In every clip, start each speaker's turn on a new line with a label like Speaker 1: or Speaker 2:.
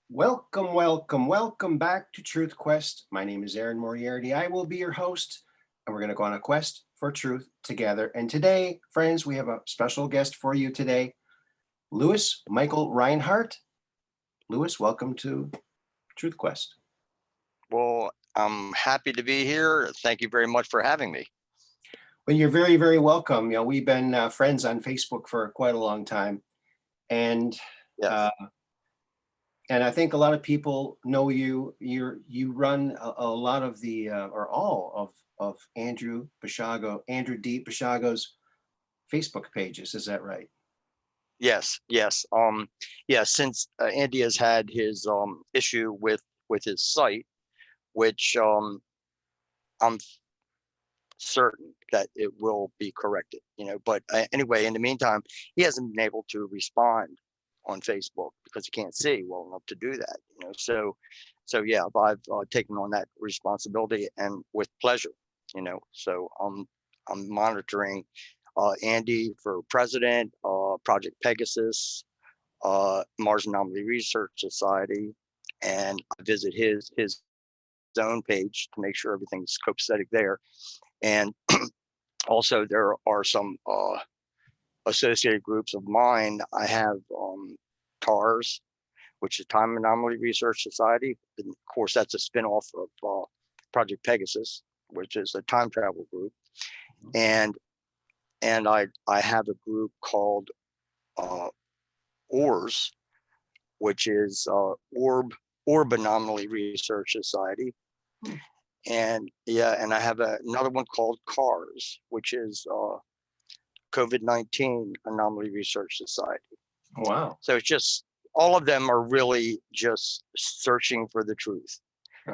Speaker 1: Welcome, welcome, welcome back to Truth Quest. My name is Aaron Moriarty. I will be your host, and we're going to go on a quest for truth together. And today, friends, we have a special guest for you today, Louis Michael Rhinehart. Louis, welcome to Truth Quest.
Speaker 2: Well, I'm happy to be here. Thank you very much for having me.
Speaker 1: Well, you're very, very welcome. You know, we've been friends on Facebook for quite a long time, and
Speaker 2: Yes.
Speaker 1: and I think a lot of people know you. You run a lot of the or all of Andrew D. Basiago's Facebook pages. Is that right?
Speaker 2: Yes. Yeah, since Andy has had his issue with his site, which I'm certain that it will be corrected, but anyway, in the meantime, he hasn't been able to respond on Facebook because he can't see well enough to do that, so yeah, I've taken on that responsibility, and with pleasure, so I'm monitoring Andy for president, Project Pegasus, Mars Anomaly Research Society, and I visit his own page to make sure everything's copacetic there. And also there are some associated groups of mine. I have TARS, which is Time Anomaly Research Society. And of course, that's a spinoff of Project Pegasus, which is a time travel group. And I have a group called ORS, which is Orb Anomaly Research Society. And and I have another one called CARS, which is COVID-19 Anomaly Research Society.
Speaker 1: Wow.
Speaker 2: So it's just, all of them are really just searching for the truth.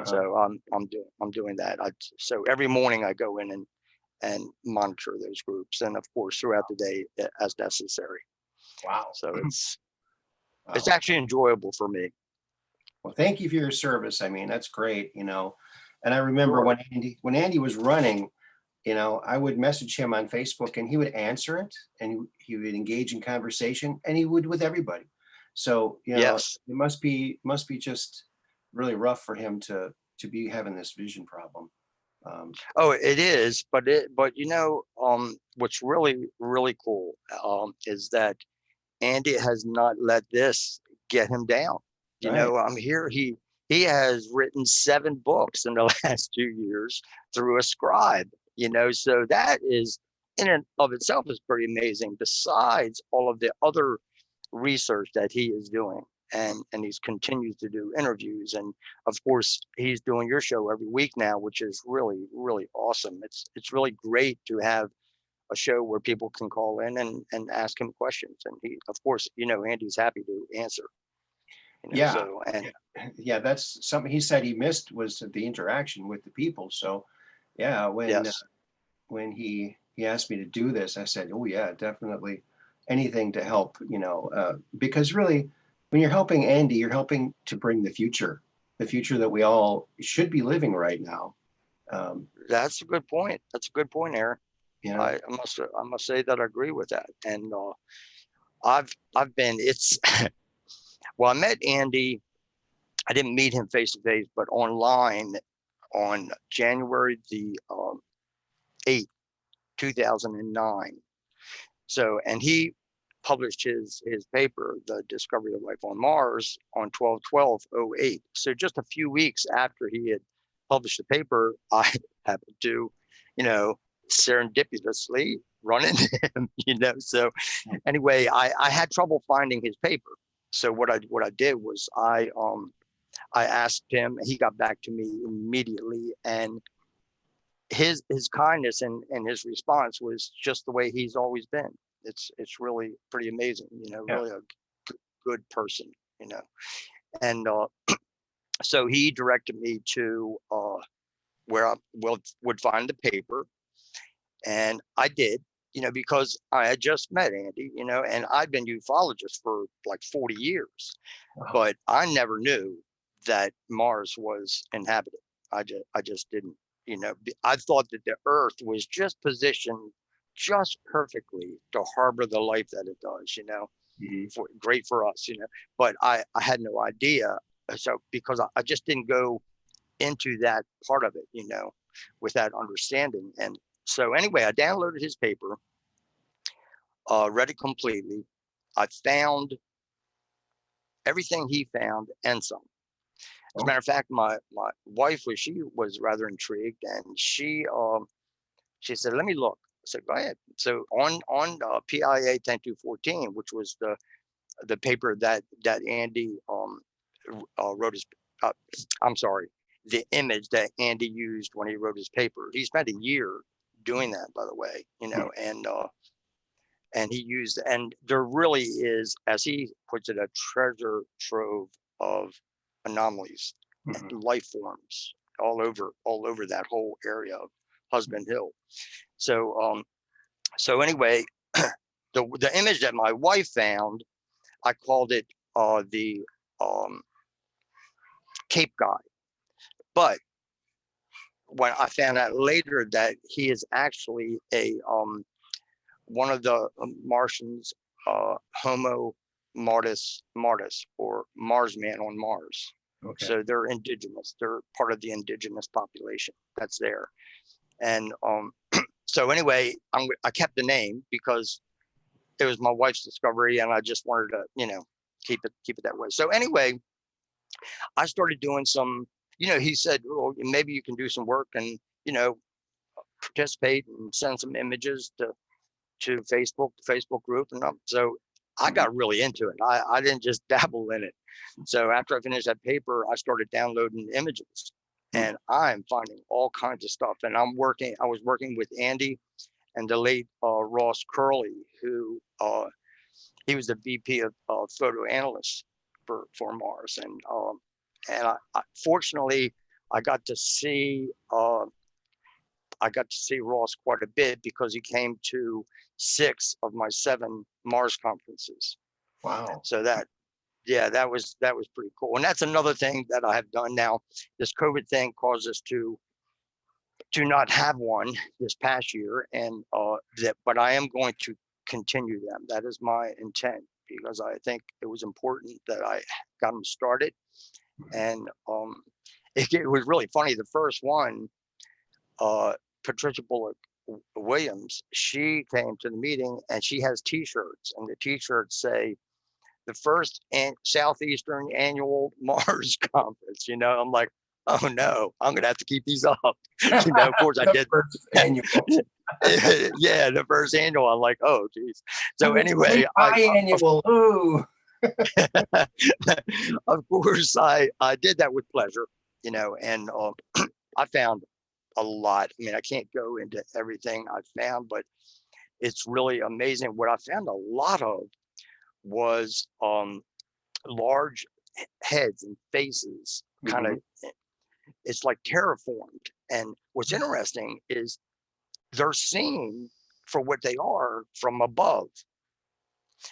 Speaker 2: So I'm doing that. So every morning I go in and monitor those groups, and of course throughout the day as necessary.
Speaker 1: Wow.
Speaker 2: So it's actually enjoyable for me.
Speaker 1: Well, thank you for your service. I mean, that's great, And I remember when Andy was running, I would message him on Facebook and he would answer it, and he would engage in conversation, and he would with everybody. So,
Speaker 2: Yes.
Speaker 1: it must be just really rough for him to be having this vision problem.
Speaker 2: Oh, it is, but what's really, really cool is that Andy has not let this get him down.
Speaker 1: Right.
Speaker 2: I'm here. He has written 7 books in the last 2 years through a scribe, so that is in and of itself is pretty amazing, besides all of the other research that he is doing. And he's continues to do interviews, and of course he's doing your show every week now, which is really, really awesome. It's really great to have a show where people can call in and ask him questions, and he, of course, Andy's happy to answer.
Speaker 1: Yeah.
Speaker 2: So, and
Speaker 1: yeah, that's something he said he missed, was the interaction with the people. So yeah,
Speaker 2: yes,
Speaker 1: when he asked me to do this, I said, oh yeah, definitely, anything to help, because really, when you're helping Andy, you're helping to bring the future that we all should be living right now.
Speaker 2: that's a good point. That's a good point, Aaron.
Speaker 1: You know,
Speaker 2: I must say that I agree with that. And I've been, it's well, I met Andy. I didn't meet him face to face, but online on January the 8th, 2009. So, and he published his paper, The Discovery of Life on Mars, on 12/12/08. So just a few weeks after he had published the paper, I happened to, serendipitously run into him, So anyway, I had trouble finding his paper. So what I did was I asked him, he got back to me immediately, and his kindness and his response was just the way he's always been. It's really pretty amazing, really a good person, and so he directed me to where I would find the paper, and I did, because I had just met Andy, and I'd been ufologist for like 40 years, but I never knew that Mars was inhabited. I just didn't, I thought that the Earth was just positioned just perfectly to harbor the life that it does,
Speaker 1: mm-hmm.
Speaker 2: great for us, but I had no idea so because I just didn't go into that part of it, with that understanding. And so anyway, I downloaded his paper, read it completely. I found everything he found and some. As a matter of fact, my wife she was rather intrigued, and she said, "Let me look." I said, "Go ahead." So on PIA 10214, which was the paper that Andy wrote his, I'm sorry, the image that Andy used when he wrote his paper. He spent a year doing that, by the way, and he used, and there really is, as he puts it, a treasure trove of anomalies and life forms all over that whole area of Husband Hill. So so anyway, the image that my wife found, I called it the Cape Guy. But when I found out later that he is actually a one of the Martians, Homo Martis, or Mars man on Mars. Okay. So they're indigenous. They're part of the indigenous population that's there. And so anyway, I kept the name because it was my wife's discovery, and I just wanted to, keep it that way. So anyway, I started doing some. He said, "Well, maybe you can do some work and participate and send some images to Facebook, the Facebook group." And so I got really into it. I didn't just dabble in it. So after I finished that paper, I started downloading images, and I'm finding all kinds of stuff. And I was working with Andy and the late Ross Curley, who he was the VP of photo analyst for Mars. And I fortunately, I got to see Ross quite a bit because he came to 6 of my 7 Mars conferences.
Speaker 1: Wow.
Speaker 2: So that was pretty cool. And that's another thing that I have done now. This COVID thing caused us to not have one this past year, and but I am going to continue them. That is my intent, because I think it was important that I got them started. And it was really funny. The first one, Patricia Bullock Williams, she came to the meeting and she has T-shirts, and the T-shirts say the first Southeastern Annual Mars Conference. I'm like, oh no, I'm gonna have to keep these up. Of course I did.
Speaker 1: First annual.
Speaker 2: Yeah, the first annual. I'm like, oh geez. So anyway,
Speaker 1: biannual. Ooh.
Speaker 2: Of course I did that with pleasure, and I found a lot. I mean, I can't go into everything I found, but it's really amazing. What I found a lot of was large heads and faces, kind of. It's like terraformed. And what's interesting is they're seen for what they are from above.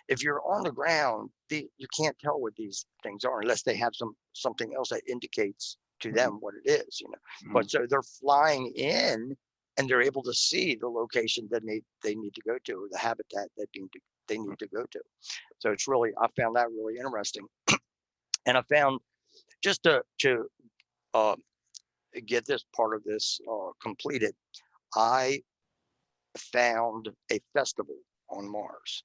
Speaker 2: If you're on the ground, you can't tell what these things are unless they have something else that indicates to them what it is, But so they're flying in, and they're able to see the location that they need to go to, or the habitat that they need to go to. So I found that really interesting. And I found, just to get this part of this completed, I found a festival on Mars.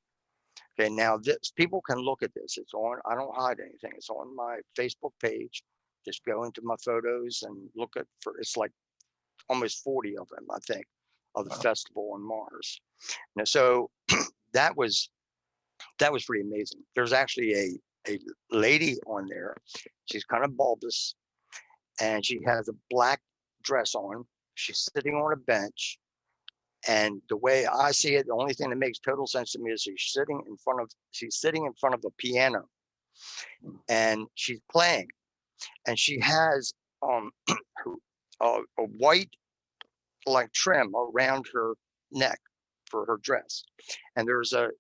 Speaker 2: Okay, now people can look at this. It's on. I don't hide anything. It's on my Facebook page. Just go into my photos and look it's like almost 40 of them, I think, of the festival on Mars. Now, so that was pretty amazing. There's actually a lady on there. She's kind of bulbous, and she has a black dress on. She's sitting on a bench. And the way I see it, the only thing that makes total sense to me is she's sitting in front of a piano, and she's playing, and she has a white like trim around her neck for her dress. And there's a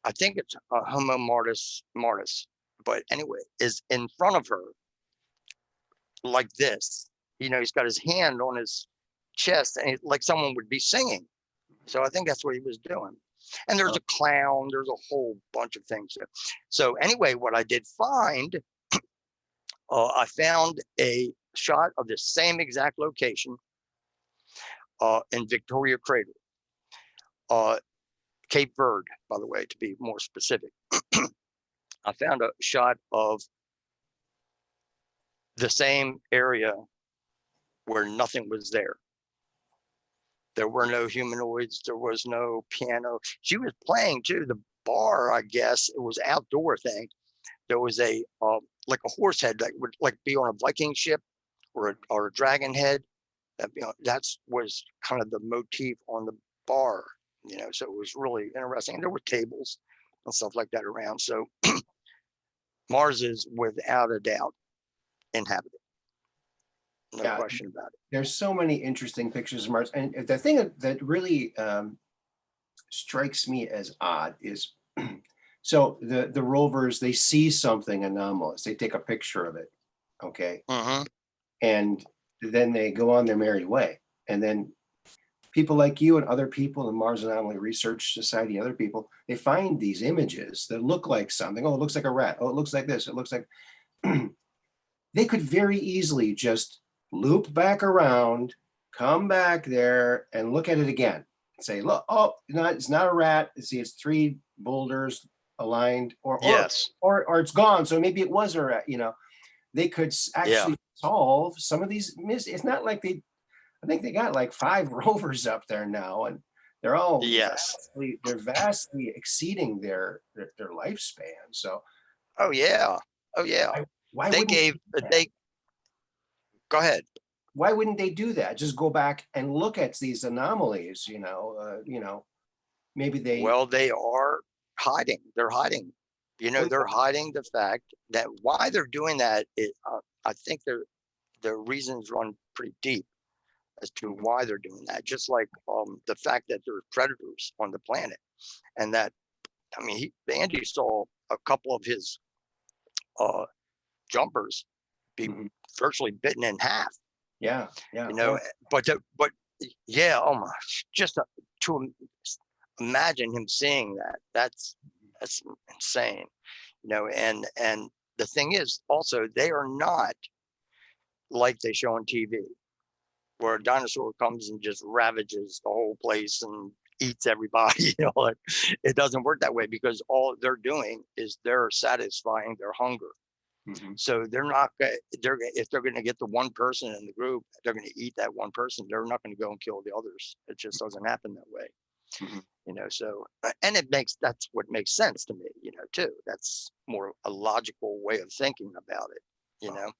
Speaker 2: I think it's a Homo Martis, but anyway, is in front of her like this. He's got his hand on his chest, and like someone would be singing. So I think that's what he was doing. And there's a clown, there's a whole bunch of things there. So anyway, what I did find, I found a shot of the same exact location in Victoria Crater, Cape Verde, by the way, to be more specific. I found a shot of the same area where nothing was there. There were no humanoids. There was no piano. She was playing too. The bar, I guess, it was outdoor thing. There was a like a horse head that would like be on a Viking ship or a dragon head. That, you know, that's was kind of the motif on the bar. You know, so it was really interesting. And there were tables and stuff like that around. So Mars is without a doubt inhabited. No question about it.
Speaker 1: There's so many interesting pictures of Mars. And the thing that really strikes me as odd is, so the rovers, they see something anomalous. They take a picture of it, okay? And then they go on their merry way. And then people like you and other people in Mars Anomaly Research Society, other people, they find these images that look like something. Oh, it looks like a rat. Oh, it looks like this. It looks like... They could very easily just loop back around, come back there and look at it again and say, look, oh, no, it's not a rat. See, it's 3 boulders aligned, or it's gone. So maybe it was a rat, you know. They could actually solve some of these it's not like I think they got like 5 rovers up there now, and they're all vastly exceeding their lifespan. So why
Speaker 2: they
Speaker 1: wouldn't
Speaker 2: gave they go ahead.
Speaker 1: Why wouldn't they do that? Just go back and look at these anomalies, you know, maybe they...
Speaker 2: Well, they are hiding. They're hiding. You know, they're hiding the fact that why they're doing that. I think their reasons run pretty deep as to why they're doing that. Just like the fact that there's predators on the planet, and that, I mean, Andy saw a couple of his jumpers be virtually bitten in half.
Speaker 1: Yeah.
Speaker 2: You know, but yeah, oh my, just to imagine him seeing that, that's insane. You know, and the thing is also, they are not like they show on TV, where a dinosaur comes and just ravages the whole place and eats everybody. You know, it doesn't work that way, because all they're doing is they're satisfying their hunger. So they're not, if they're going to get the one person in the group, they're going to eat that one person. They're not going to go and kill the others. It just doesn't happen that way. You know, so, and that's what makes sense to me, you know, too. That's more a logical way of thinking about it, you know.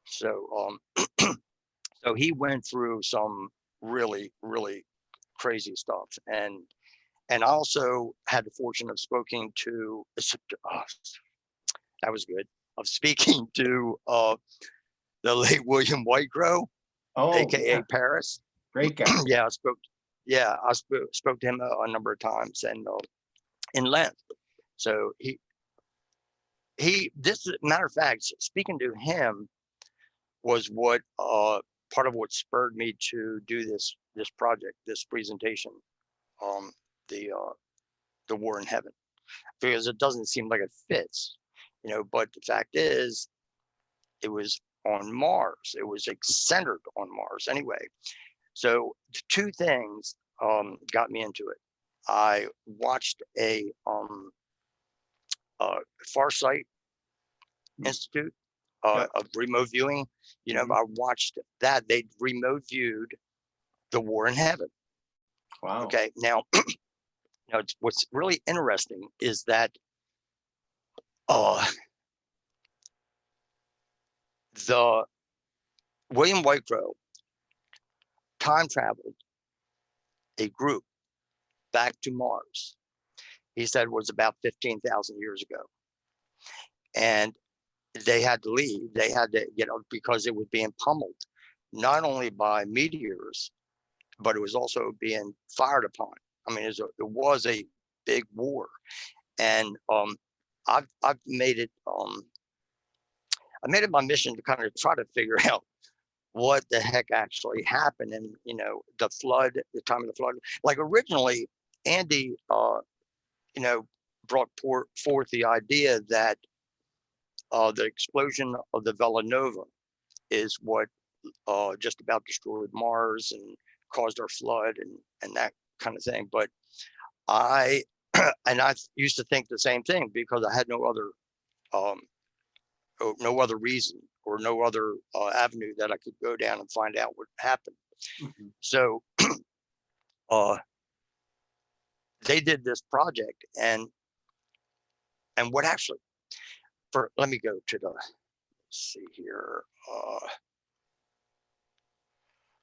Speaker 2: So, so he went through some really, really crazy stuff. And I also had the fortune of speaking to, that was good, of speaking to the late William Whitecrow, aka Paris.
Speaker 1: Great guy.
Speaker 2: I spoke to him a number of times, and in length. So this, matter of fact, speaking to him was what part of what spurred me to do this project, this presentation, the War in Heaven, because it doesn't seem like it fits, you know. But the fact is, it was on Mars. It was centered on Mars anyway. So the 2 things got me into it. I watched a Farsight Institute of remote viewing. You know, I watched that. They remote viewed the War in Heaven.
Speaker 1: Wow.
Speaker 2: Okay. Now, what's really interesting is that the William Whitecrow time traveled a group back to Mars. He said it was about 15,000 years ago. And they had to leave. They had to get out because it was being pummeled, not only by meteors, but it was also being fired upon. I mean, it was a big war. And I've made it I made it my mission to kind of try to figure out what the heck actually happened. And, you know, the flood, the time of the flood, like originally Andy, you know, brought forth the idea that the explosion of the Villanova is what just about destroyed Mars and caused our flood and that kind of thing. But I and I used to think the same thing because I had um, no other reason or no other avenue that I could go down and find out what happened.
Speaker 1: Mhm.
Speaker 2: So uh, they did this project, and what actually let me go to the, let's see here.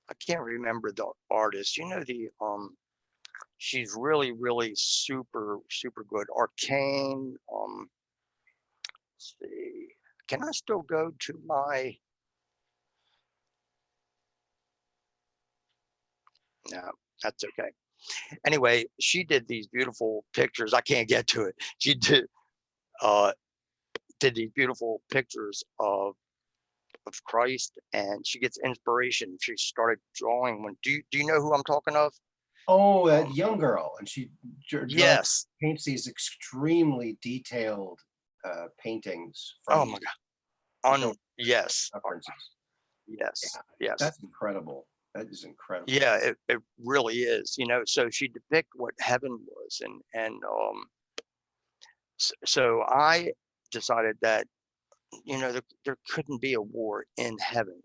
Speaker 2: I can't remember the artist. You know, she's really super good. Arcane. Let's see. Can I still go to my? No, that's okay. Anyway, she did these beautiful pictures. I can't get to it. She uh did these beautiful pictures of Christ, and she gets inspiration. She started drawing when do you know who I'm talking of?
Speaker 1: Oh, that young girl, and she draws,
Speaker 2: Yes.
Speaker 1: paints these extremely detailed paintings
Speaker 2: Oh
Speaker 1: from
Speaker 2: my God.
Speaker 1: film
Speaker 2: Yes.
Speaker 1: references.
Speaker 2: Yes.
Speaker 1: Yeah,
Speaker 2: Yes.
Speaker 1: that's incredible. That is incredible.
Speaker 2: Yeah, it really is, you know. So she depict what heaven was, and so I decided that, you know, there couldn't be a war in heaven,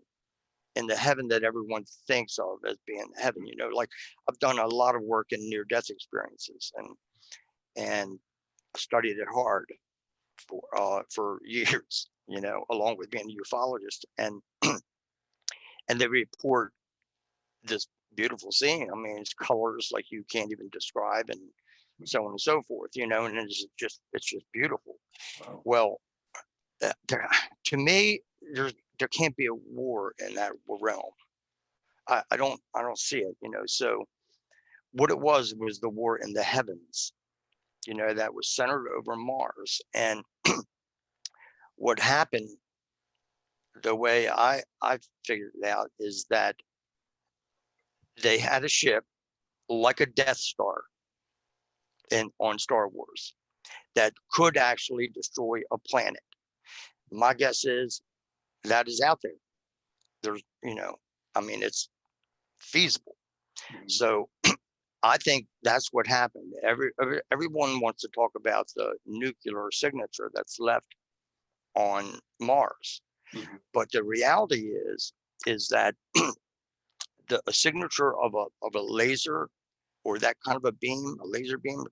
Speaker 2: in the heaven that everyone thinks of as being heaven. You know, like I've done a lot of work in near death experiences and studied it hard for years, you know, along with being a ufologist, and they report this beautiful scene. I mean, it's colors like you can't even describe, and so on and so forth, you know, and it's just beautiful.
Speaker 1: Wow.
Speaker 2: Well, to me, there can't be a war in that realm. I don't see it, you know. So what it was the war in the heavens, you know, that was centered over Mars. And what happened, the way I figured it out, is that they had a ship like a Death Star on Star Wars that could actually destroy a planet. My guess is that is out there. There's, you know, I mean, it's feasible.
Speaker 1: Mhm.
Speaker 2: So I think that's what happened. Everyone wants to talk about the nuclear signature that's left on Mars,
Speaker 1: Mhm.
Speaker 2: but the reality is that a signature of a laser or that kind of a beam, a laser beam,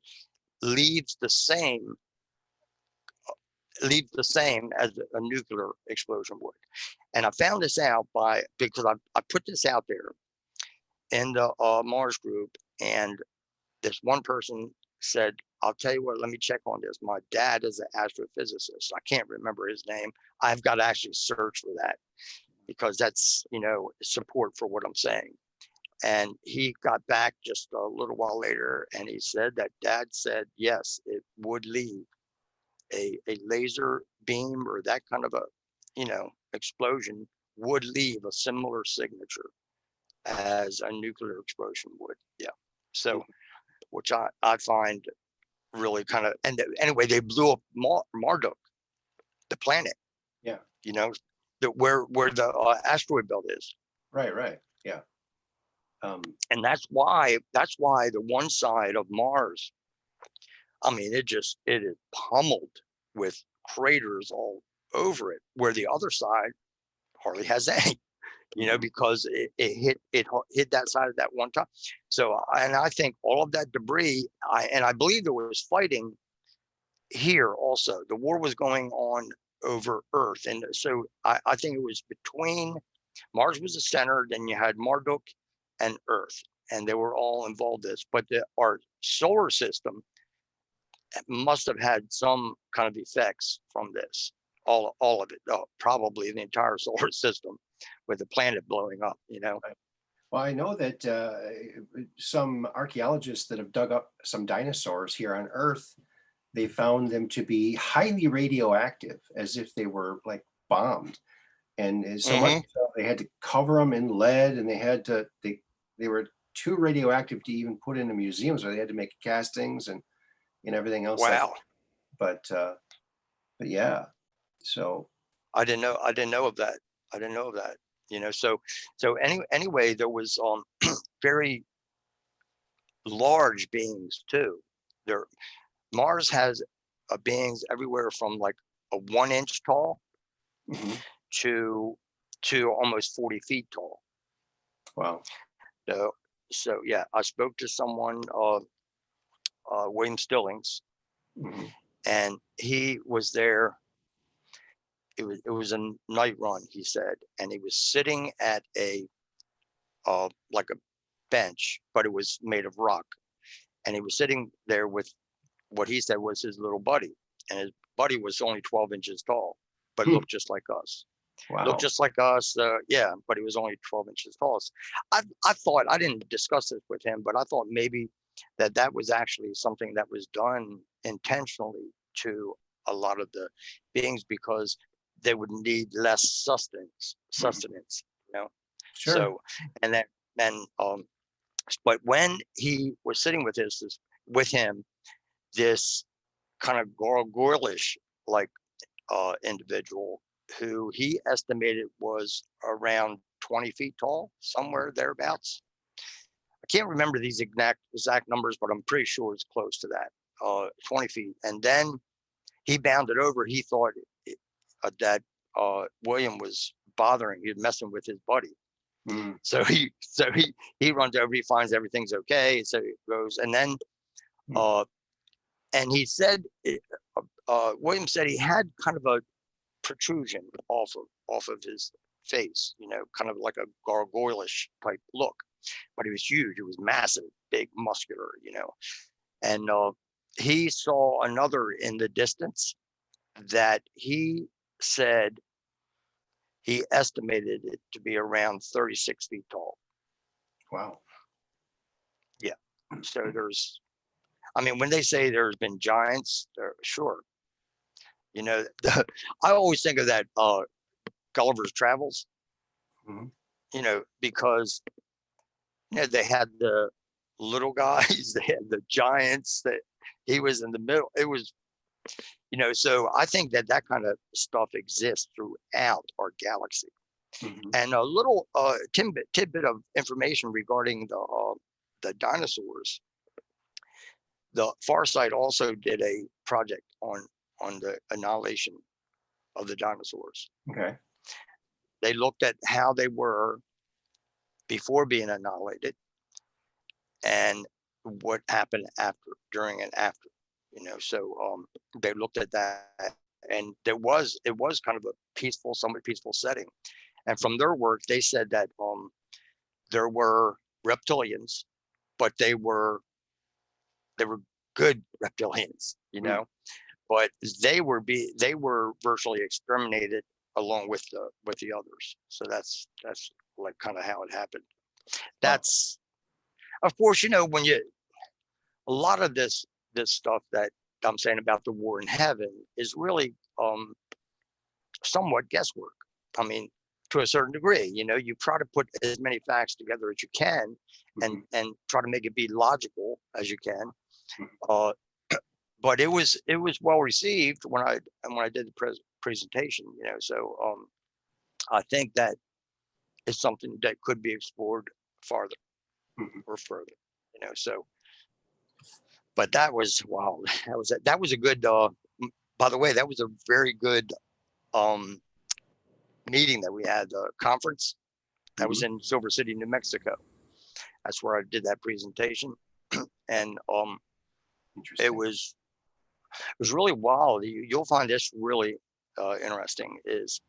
Speaker 2: leaves the same as a nuclear explosion would. And I found this out because I put this out there in the Mars group, and this one person said, I'll tell you what, let me check on this. My dad is an astrophysicist. I can't remember his name. I've got to actually search for that because that's, you know, support for what I'm saying. And he got back just a little while later and he said that dad said, yes, it would leave a laser beam or that kind of a, you know, explosion would leave a similar signature as a nuclear explosion would. Yeah. So, which I find really kind of, and anyway, they blew up Marduk, the planet,
Speaker 1: Yeah.
Speaker 2: you know, where the asteroid belt is.
Speaker 1: Right. Right. Yeah. Um,
Speaker 2: And that's why the one side of Mars, I mean, it is pummeled with craters all over it, where the other side hardly has any, you know,
Speaker 1: mhm.
Speaker 2: because it hit that side at that one time. So, and I think all of that debris, I believe there was fighting here also. The war was going on over Earth, and so I think it was between Mars was the center, then you had Marduk and Earth, and they were all involved in this. But our solar system must have had some kind of effects from this. All of it, probably the entire solar system, with the planet blowing up. You know.
Speaker 1: Well, I know that some archaeologists that have dug up some dinosaurs here on Earth, they found them to be highly radioactive, as if they were like bombed. And so much
Speaker 2: Mm-hmm.
Speaker 1: so they had to cover them in lead, and they were too radioactive to even put in a museum, so they had to make castings and everything else like.
Speaker 2: Wow.
Speaker 1: But yeah, so
Speaker 2: I didn't know. I didn't know of that. I didn't know of that. Anyway, there was very large beings too. There, Mars has beings everywhere from like a 1 inch tall
Speaker 1: mhm.
Speaker 2: to almost 40 feet tall.
Speaker 1: Wow.
Speaker 2: So yeah, I spoke to someone, William Stillings,
Speaker 1: Mhm.
Speaker 2: and he was there. It was a night run, he said, and he was sitting at a like a bench, but it was made of rock, and he was sitting there with what he said was his little buddy, and his buddy was only 12 inches tall, but
Speaker 1: Hmm.
Speaker 2: looked just like us.
Speaker 1: Wow.
Speaker 2: Looked just like us, yeah, but he was only 12 inches tall. I thought, I didn't discuss this with him, but I thought maybe that was actually something that was done intentionally to a lot of the beings, because they would need less
Speaker 1: Mhm.
Speaker 2: sustenance, you know.
Speaker 1: Sure.
Speaker 2: So, and but when he was sitting with him, this kind of gargoylish like individual who he estimated was around 20 feet tall, somewhere thereabouts. I can't remember these exact numbers, but I'm pretty sure it's close to that, 20 feet. And then he bounded over. He thought that William was bothering, he was messing with his buddy.
Speaker 1: Mm.
Speaker 2: So he runs over, he finds everything's okay. So he goes, and then
Speaker 1: Mm.
Speaker 2: uh, and he said, William said he had kind of a protrusion off of his face, kind of like a gargoylish type look. But he was huge. He was massive, big, muscular, And he saw another in the distance that he said he estimated it to be around 36 feet tall.
Speaker 1: Wow.
Speaker 2: Yeah. So when they say there's been giants, sure. I always think of that Gulliver's Travels,
Speaker 1: Mhm.
Speaker 2: because they had the little guys, they had the giants, that he was in the middle. It was, so I think that kind of stuff exists throughout our galaxy.
Speaker 1: Mhm.
Speaker 2: And a little tidbit of information regarding the dinosaurs. The Far Side also did a project on the annihilation of the dinosaurs.
Speaker 1: Okay.
Speaker 2: They looked at how they were before being annihilated and what happened after, during and after. So they looked at that, and it was kind of a somewhat peaceful setting. And from their work, they said that there were reptilians, but they were good reptilians,
Speaker 1: Mm.
Speaker 2: but they were virtually exterminated along with the others. So that's like kind of how it happened.
Speaker 1: Wow.
Speaker 2: That's, of course, when a lot of this stuff that I'm saying about the war in heaven is really somewhat guesswork. I mean, to a certain degree, you try to put as many facts together as you can, and
Speaker 1: Mhm.
Speaker 2: try to make it be logical as you can.
Speaker 1: Mhm.
Speaker 2: Uh, but it was well received when I did the presentation. So I think that is something that could be explored farther
Speaker 1: Mhm.
Speaker 2: or further. So. But that was, wow. That was a good. By the way, that was a very good um, meeting that we had. Conference that was
Speaker 1: Mhm.
Speaker 2: in Silver City, New Mexico. That's where I did that presentation, and it
Speaker 1: Interesting.
Speaker 2: was really wild. You'll find this really interesting. Is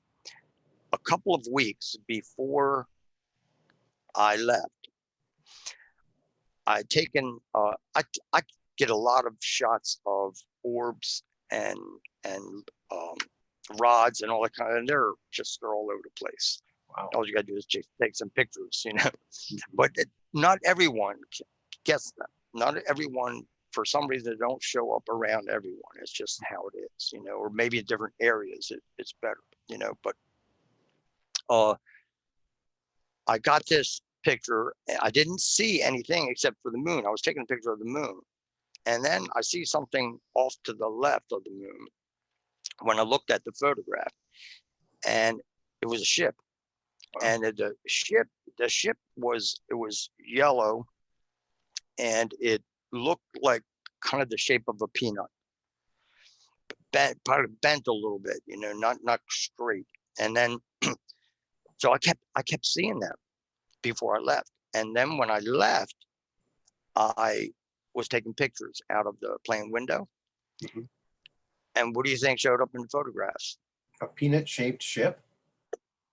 Speaker 2: a couple of weeks before I left, I'd taken. I get a lot of shots of orbs and um, rods and all that kind of, and they're all over the place.
Speaker 1: Wow.
Speaker 2: All you gotta do is just take some pictures,
Speaker 1: Mhm.
Speaker 2: But not everyone gets them. Not everyone, for some reason, they don't show up around everyone. It's just how it is, or maybe in different areas it's better, But I got this picture. I didn't see anything except for the moon. I was taking a picture of the moon. And then I see something off to the left of the moon when I looked at the photograph, and it was a ship. And the ship was yellow, and it looked like kind of the shape of a peanut, part of bent a little bit, not straight. And then so I kept seeing that before I left. And then when I left, I was taking pictures out of the plane window.
Speaker 1: Mhm.
Speaker 2: And what do you think showed up in the photographs?
Speaker 1: A peanut-shaped ship?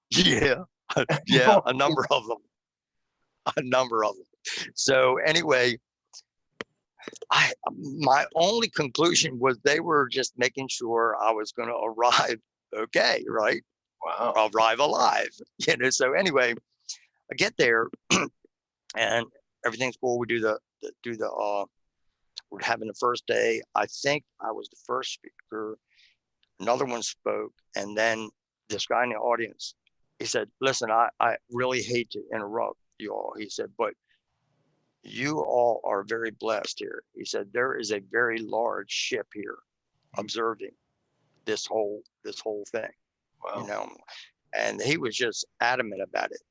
Speaker 2: Yeah, yeah,
Speaker 1: No.
Speaker 2: a number of them. So anyway, my only conclusion was they were just making sure I was going to arrive okay, right?
Speaker 1: Wow.
Speaker 2: Arrive alive, So anyway, I get there and everything's cool. We do we're having the first day. I think I was the first speaker. Another one spoke, and then this guy in the audience, he said, "Listen, I really hate to interrupt you all." He said, "But you all are very blessed here." He said, "There is a very large ship here observing this whole thing,
Speaker 1: Wow.
Speaker 2: And he was just adamant about it,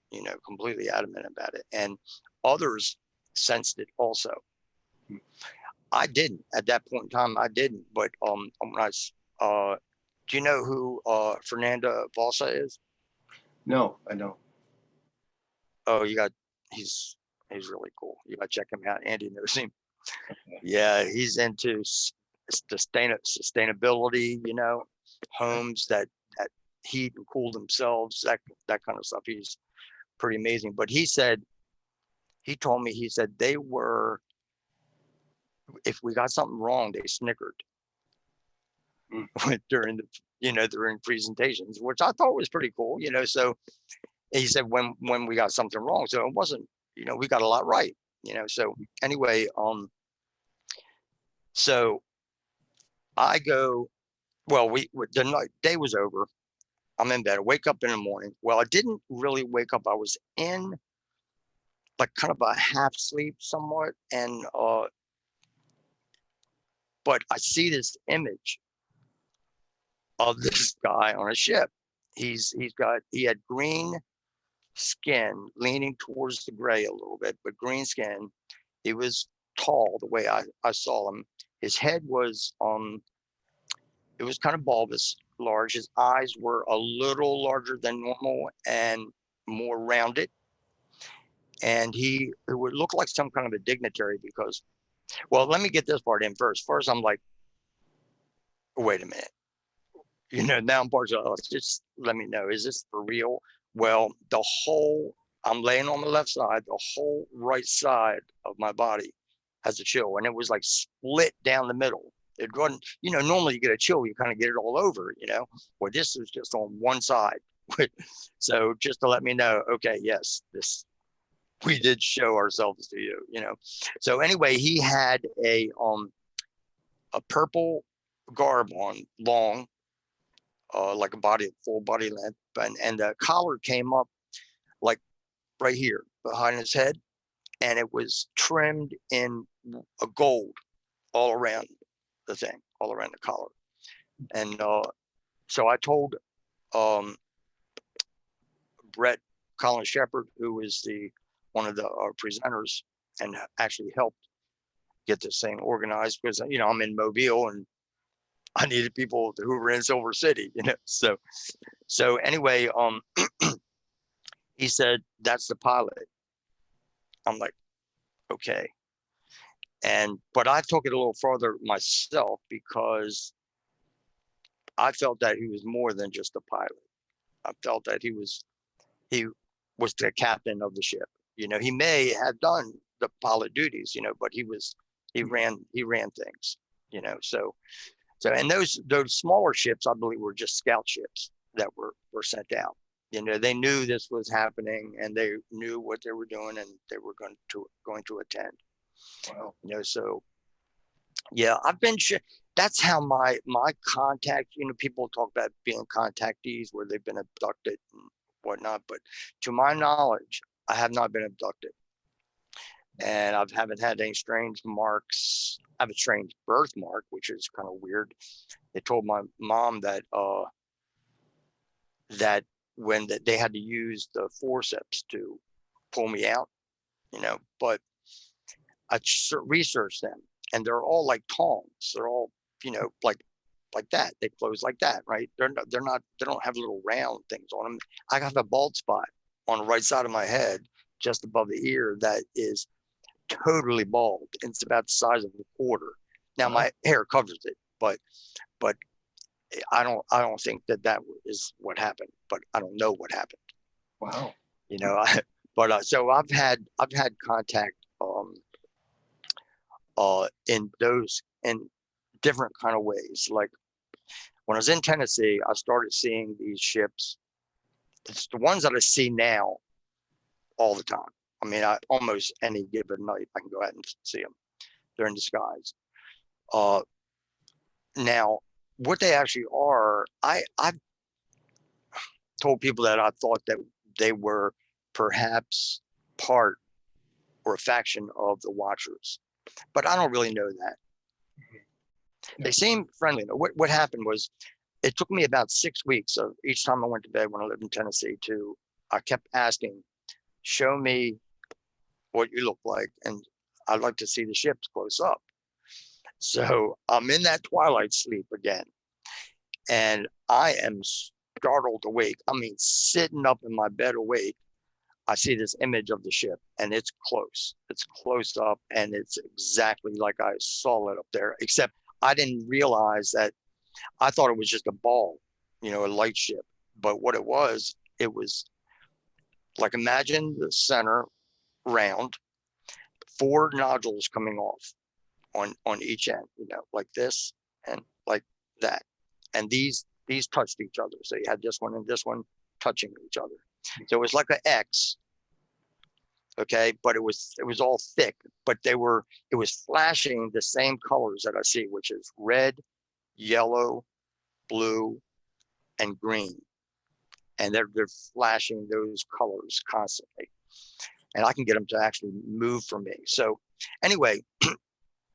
Speaker 2: completely adamant about it. And others sensed it also. I didn't at that point in time. I didn't, but when do you know who Fernanda Valsa is?
Speaker 1: No, I don't.
Speaker 2: Oh, he's really cool. You got to check him out. Andy knows him.
Speaker 1: Okay.
Speaker 2: Yeah, he's into sustainability, homes that heat and cool themselves, that kind of stuff. He's pretty amazing. But he told me, they were, if we got something wrong, they snickered during during presentations, which I thought was pretty cool, So he said when we got something wrong, so it wasn't, we got a lot right, So anyway, so I go, well, day was over. I'm in bed. I wake up in the morning. Well, I didn't really wake up. I was in like kind of a half sleep somewhat, and but I see this image of this guy on a ship. He had green skin leaning towards the gray a little bit, but green skin. He was tall the way I saw him. His head was it was kind of bulbous, large. His eyes were a little larger than normal and more rounded. And it would look like some kind of a dignitary because, well, let me get this part in first. First, I'm like, wait a minute. Now I'm partial. Just let me know. Is this for real? Well, I'm laying on the left side. The whole right side of my body has a chill, and it was like split down the middle. It wasn't, normally you get a chill, you kind of get it all over, Well, this was just on one side. So just to let me know, okay, yes, we did show ourselves to you, So anyway, he had a purple garb on, long, like full body length, and the collar came up like right here behind his head, and it was trimmed in a gold all around the thing, all around the collar. And so I told Brett Collins Shepard, who is one of the presenters and actually helped get this thing organized, because I'm in Mobile and I needed people who were in Silver City, So anyway, he said, "That's the pilot." I'm like, okay. But I took it a little farther myself because I felt that he was more than just a pilot. I felt that he was the captain of the ship. He may have done the pilot duties, but he ran things, and those smaller ships, I believe, were just scout ships that were sent out. They knew this was happening and they knew what they were doing and they were going to attend.
Speaker 1: Wow.
Speaker 2: So yeah, I've been that's how my contact, people talk about being contactees where they've been abducted and whatnot, but to my knowledge, I have not been abducted, and I haven't had any strange marks. I have a strange birthmark, which is kind of weird. They told my mom that that when they had to use the forceps to pull me out, but I researched them, and they're all like tongs. They're all, like that. They close like that, right? They're not. They don't have little round things on them. I have a bald spot on the right side of my head, just above the ear, that is totally bald. It's about the size of a quarter. Now my hair covers it, but I don't think that is what happened. But I don't know what happened.
Speaker 1: Wow.
Speaker 2: But so I've had contact in different kind of ways. Like when I was in Tennessee, I started seeing these ships. It's the ones that I see now all the time. I mean, almost any given night I can go out and see them. They're in disguise. Now, what they actually are, I've told people that I thought that they were perhaps part or a faction of the Watchers, but I don't really know that.
Speaker 1: Yeah.
Speaker 2: They seem friendly. What happened was, it took me about 6 weeks of each time I went to bed when I lived in Tennessee I kept asking, show me what you look like, and I'd like to see the ships close up. So I'm in that twilight sleep again, and I am startled awake. I mean, sitting up in my bed awake, I see this image of the ship, and it's close. It's close up, and it's exactly like I saw it up there, except I didn't realize that. I thought it was just a ball, a light ship. But what it was like, imagine the center round, 4 nodules coming off on each end, like this and like that. And these touched each other. So you had this one and this one touching each other. So it was like an X. Okay, but it was all thick, but it was flashing the same colors that I see, which is red, yellow, blue, and green. And they're flashing those colors constantly. And I can get them to actually move for me. So anyway,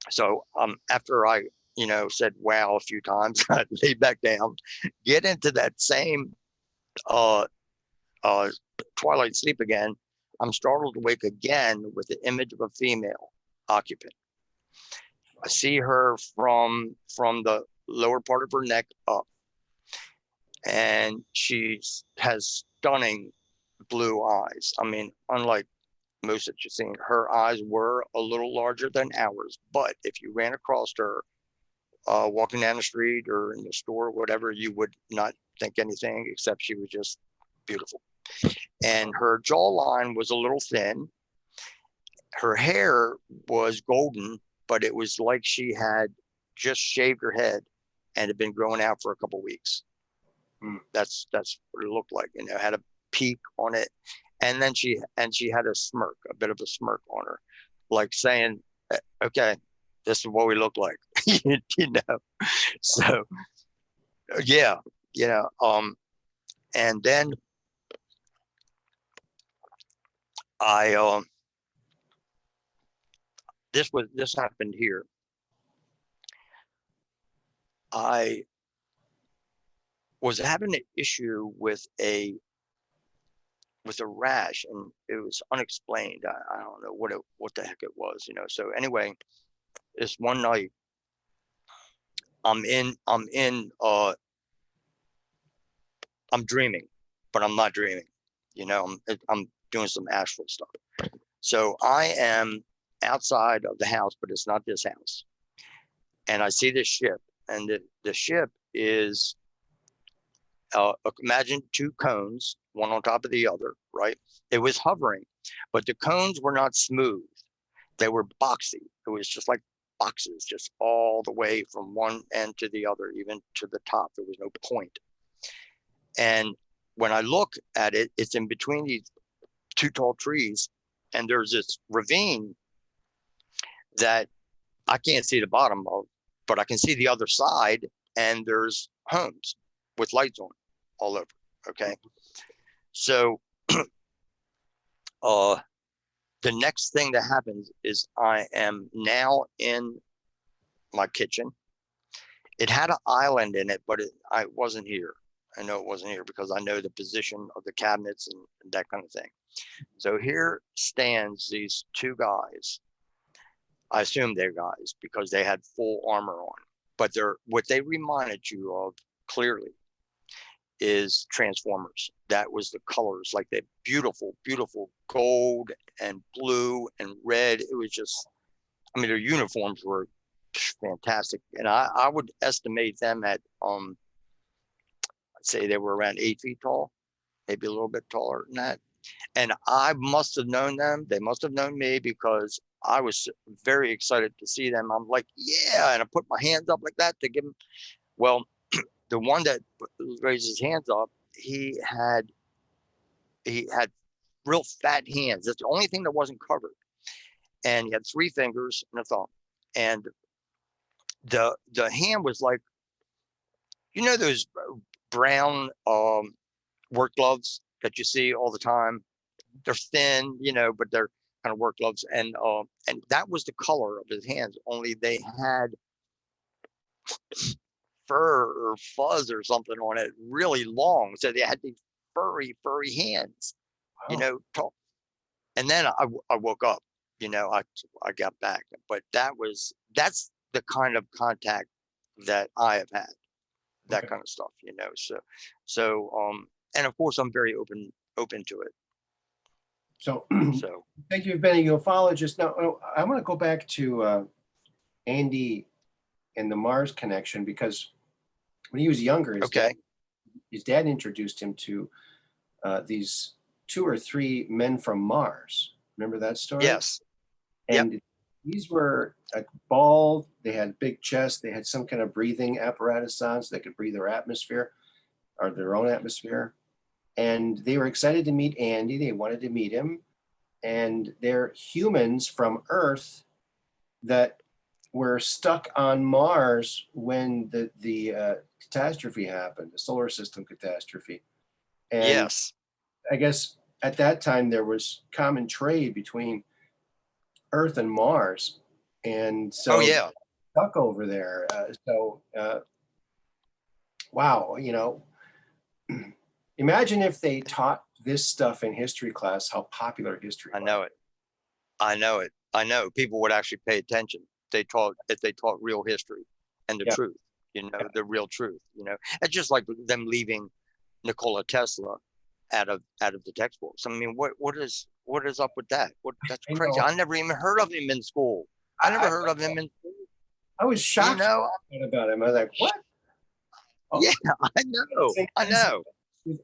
Speaker 2: so after I, said wow a few times, I lay back down, get into that same twilight sleep again. I'm startled awake again with the image of a female occupant. I see her from the lower part of her neck up, and she has stunning blue eyes. I mean, unlike most that you've seen, her eyes were a little larger than ours. But if you ran across her walking down the street or in the store or whatever, you would not think anything, except she was just beautiful. And her jawline was a little thin. Her hair was golden, but it was like she had just shaved her head and had been growing out for a couple of weeks. That's what it looked like. Had a peak on it. And then she had a bit of a smirk on her, like saying, okay, this is what we look like. So yeah, and then I this happened here. I was having an issue with a rash, and it was unexplained. I don't know what the heck it was, So anyway, this one night, I'm dreaming, but I'm not dreaming. I'm doing some astral stuff. So I am outside of the house, but it's not this house. And I see this ship, and the ship is, imagine 2 cones, one on top of the other, right? It was hovering, but the cones were not smooth. They were boxy. It was just like boxes, just all the way from one end to the other, even to the top. There was no point. And when I look at it, it's in between these 2 tall trees, and there's this ravine that I can't see the bottom of, but I can see the other side, and there's homes with lights on all over. Okay. So uh, the next thing that happens is I am now in my kitchen. It had an island in it, but I wasn't here. I know it wasn't here because I know the position of the cabinets and that kind of thing. So here stands these two guys. I assume they're guys because they had full armor on. But what they reminded you of clearly is Transformers. That was the colors, like the beautiful, beautiful gold and blue and red. It was just, I mean, their uniforms were fantastic. And I would estimate them at, I'd say they were around 8 feet tall, maybe a little bit taller than that. And I must have known them. They must have known me because I was very excited to see them. I'm like, yeah. And I put my hands up like that to give them. Well, the one that raised his hands up, he had real fat hands. That's the only thing that wasn't covered. And he had 3 fingers and a thumb. And the hand was like, those brown work gloves that you see all the time. They're thin, but they're kind of work gloves. And that was the color of his hands. Only they had fur or fuzz or something on it, really long. So they had these furry hands,
Speaker 1: Wow.
Speaker 2: tall. And then I woke up, I got back. But that's the kind of contact that I have had, that
Speaker 1: Okay.
Speaker 2: kind of stuff, and of course I'm very open to it.
Speaker 1: So
Speaker 2: So
Speaker 1: thank you. You've been a ufologist. Now, I want to go back to Andy and the Mars connection because when he was younger,
Speaker 2: okay.
Speaker 1: his dad introduced him to these 2 or 3 men from Mars. Remember that story?
Speaker 2: Yes. Yep.
Speaker 1: And these were like bald. They had big chests. They had some kind of breathing apparatus on, so they could breathe their atmosphere or their own atmosphere. And they were excited to meet Andy. They wanted to meet him. And they're humans from Earth that were stuck on Mars when the catastrophe happened, the solar system catastrophe. And
Speaker 2: Yes.
Speaker 1: I guess at that time there was common trade between Earth and Mars, and
Speaker 2: Oh
Speaker 1: so
Speaker 2: yeah.
Speaker 1: stuck over there. Wow, imagine if they taught this stuff in history class, how popular history
Speaker 2: I
Speaker 1: was.
Speaker 2: know it. I know people would actually pay attention if they taught real history and the
Speaker 1: Yeah,
Speaker 2: truth,
Speaker 1: yeah.
Speaker 2: the real truth. It's just like them leaving Nikola Tesla out of the textbooks. I mean, what is up with that? That's
Speaker 1: I
Speaker 2: crazy.
Speaker 1: know.
Speaker 2: I never even heard of him in school. I never
Speaker 1: I,
Speaker 2: heard of him in school.
Speaker 1: I was
Speaker 2: You
Speaker 1: shocked
Speaker 2: know,
Speaker 1: about him. I was like, what? Oh,
Speaker 2: yeah, I know.
Speaker 1: Edison,
Speaker 2: I
Speaker 1: Edison,
Speaker 2: know.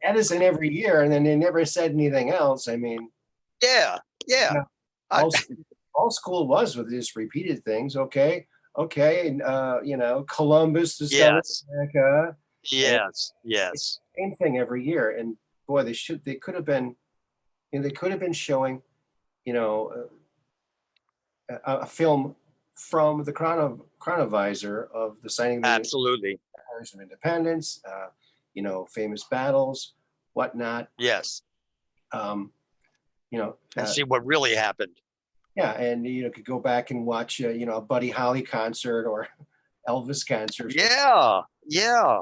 Speaker 1: Edison every year, and then they never said anything else. I mean,
Speaker 2: Yeah,
Speaker 1: you
Speaker 2: yeah.
Speaker 1: know,
Speaker 2: I,
Speaker 1: all, all school was just repeated things. Okay, okay, and Columbus discovered
Speaker 2: yes,
Speaker 1: America, and
Speaker 2: yes,
Speaker 1: it's
Speaker 2: yes.
Speaker 1: the same thing every year. And boy, they could have been, they could have been showing, you know, a film from the chronovisor of the signing of the
Speaker 2: Absolutely.
Speaker 1: Declaration of Independence, famous battles, whatnot.
Speaker 2: Yes.
Speaker 1: Um, you know,
Speaker 2: And
Speaker 1: uh,
Speaker 2: see what really happened.
Speaker 1: yeah, and could go back and watch, a Buddy Holly concert or Elvis concert.
Speaker 2: Yeah, yeah,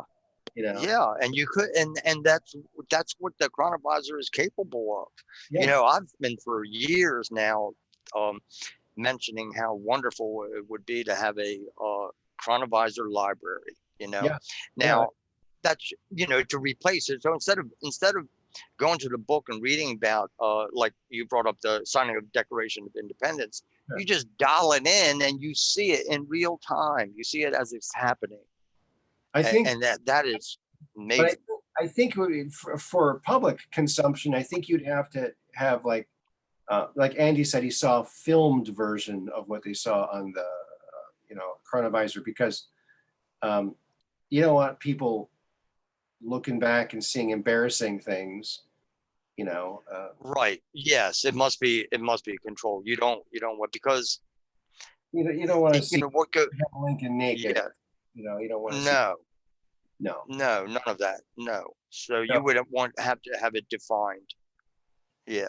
Speaker 1: You know,
Speaker 2: yeah. And you could, and that's what the chronovisor is capable of.
Speaker 1: yeah,
Speaker 2: I've been for years now, um, mentioning how wonderful it would be to have a chronovisor library.
Speaker 1: yeah, yeah.
Speaker 2: Now that's to replace it. So instead of going to the book and reading about like you brought up the signing of the Declaration of Independence,
Speaker 1: Sure.
Speaker 2: you just dial it in and you see it in real time. You see it as it's happening,
Speaker 1: I think,
Speaker 2: and that is
Speaker 1: but
Speaker 2: amazing.
Speaker 1: I think for public consumption, I think you'd have to have like Andy said, he saw a filmed version of what they saw on the chronovisor because um, you don't want people looking back and seeing embarrassing things. You know,
Speaker 2: Right. Yes, it must be controlled. You don't want because
Speaker 1: you don't want to see
Speaker 2: what go
Speaker 1: Lincoln naked.
Speaker 2: yeah.
Speaker 1: You don't want to see.
Speaker 2: No,
Speaker 1: No,
Speaker 2: no, none of that. No. So
Speaker 1: no.
Speaker 2: you would have to have it defined. Yeah.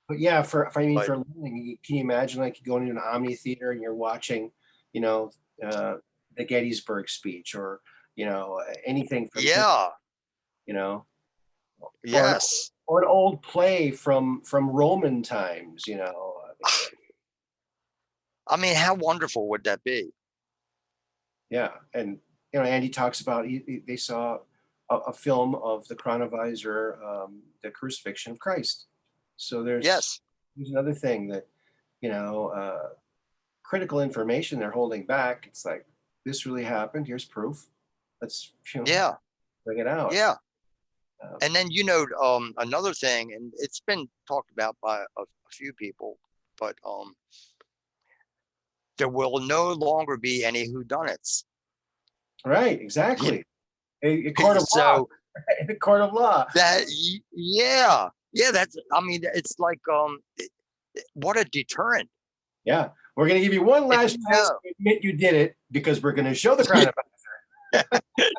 Speaker 1: But yeah, I mean,
Speaker 2: But
Speaker 1: for learning, can you imagine like going to an Omni theater and you're watching, you know, the Gettysburg speech, or anything from his,
Speaker 2: yeah,
Speaker 1: you know, or an,
Speaker 2: yes.
Speaker 1: or an old play from Roman times, I mean,
Speaker 2: I mean, how wonderful would that be?
Speaker 1: yeah, and Andy talks about they saw a film of the chronovisor, the crucifixion of Christ. So
Speaker 2: Yes.
Speaker 1: there's another thing that you know. Critical information they're holding back. It's like, this really happened. Here's proof. Let's
Speaker 2: Yeah.
Speaker 1: bring it out.
Speaker 2: Yeah.
Speaker 1: Um,
Speaker 2: And then, another thing, and it's been talked about by a few people, but there will no longer be any whodunits.
Speaker 1: right,
Speaker 2: You
Speaker 1: exactly. A
Speaker 2: know,
Speaker 1: court of law.
Speaker 2: so
Speaker 1: A court of law.
Speaker 2: yeah, yeah, I mean, it's like, what a deterrent.
Speaker 1: Yeah, we're going to give you one
Speaker 2: If
Speaker 1: last
Speaker 2: you
Speaker 1: chance
Speaker 2: know,
Speaker 1: to admit you did it, because we're going to show the crown.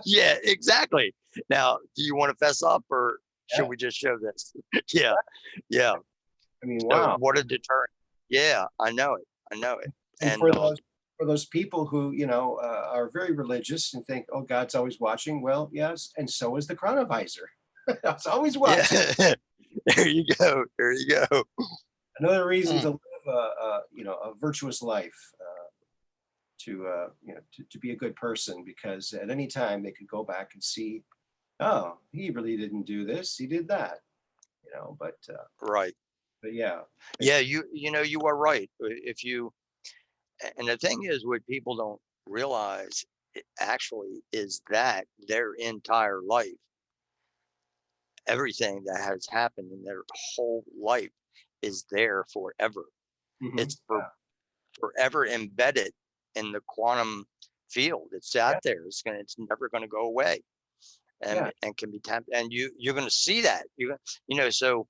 Speaker 2: yeah, exactly. Now, do you want to fess up, or should
Speaker 1: Yeah,
Speaker 2: we just show this? Yeah, yeah.
Speaker 1: I mean,
Speaker 2: So
Speaker 1: wow.
Speaker 2: what a deterrent. Yeah, I know it. I know it.
Speaker 1: And
Speaker 2: And
Speaker 1: for those people who are very religious and think, oh, God's always watching. Well, yes, and so is the chronovisor. It's always
Speaker 2: yeah,
Speaker 1: watching.
Speaker 2: there you go. There you go.
Speaker 1: Another reason
Speaker 2: Mm,
Speaker 1: to live a virtuous life. To be a good person, because at any time they could go back and see, oh, he really didn't do this, he did that,
Speaker 2: right.
Speaker 1: but yeah,
Speaker 2: Yeah,
Speaker 1: it's
Speaker 2: you are right. If you And the thing is, what people don't realize actually is that their entire life, everything that has happened in their whole life is there forever.
Speaker 1: mhm,
Speaker 2: It's forever embedded in the quantum field. It's out
Speaker 1: yeah,
Speaker 2: there. It's never gonna go away,
Speaker 1: yeah,
Speaker 2: and can be tapped. And you're gonna see that. So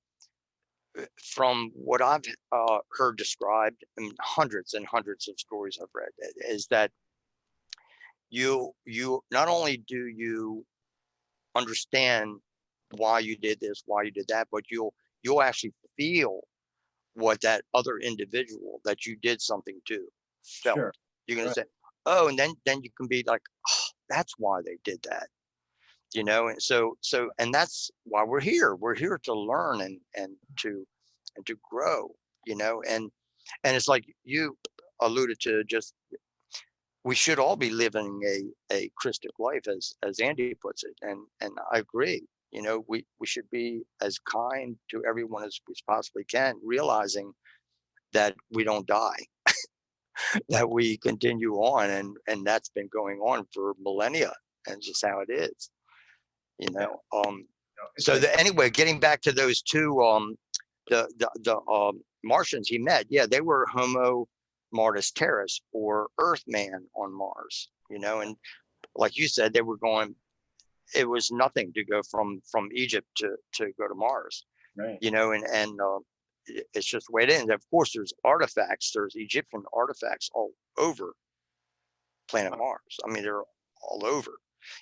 Speaker 2: from what I've heard described, and hundreds and hundreds of stories I've read, is that you not only do you understand why you did this, why you did that, but you'll actually feel what that other individual that you did something to felt.
Speaker 1: sure,
Speaker 2: You're gonna
Speaker 1: right,
Speaker 2: say, oh, and then you can be like, oh, that's why they did that. And and that's why we're here. We're here to learn and to grow, and it's like you alluded to, just we should all be living a Christic life, as Andy puts it, and I agree. We should be as kind to everyone as we possibly can, realizing that we don't die, that we continue on, and that's been going on for millennia, and just how it is. you
Speaker 1: yeah,
Speaker 2: know um
Speaker 1: it's
Speaker 2: so
Speaker 1: like,
Speaker 2: anyway, getting back to those two, the Martians he met, yeah, they were Homo Mars Terrace, or Earthman on Mars, and like you said, they were going, it was nothing to go from Egypt to go to Mars,
Speaker 1: right,
Speaker 2: and it's just the way it is. Of course, there's Egyptian artifacts all over planet
Speaker 1: wow,
Speaker 2: Mars. I mean, they're all over.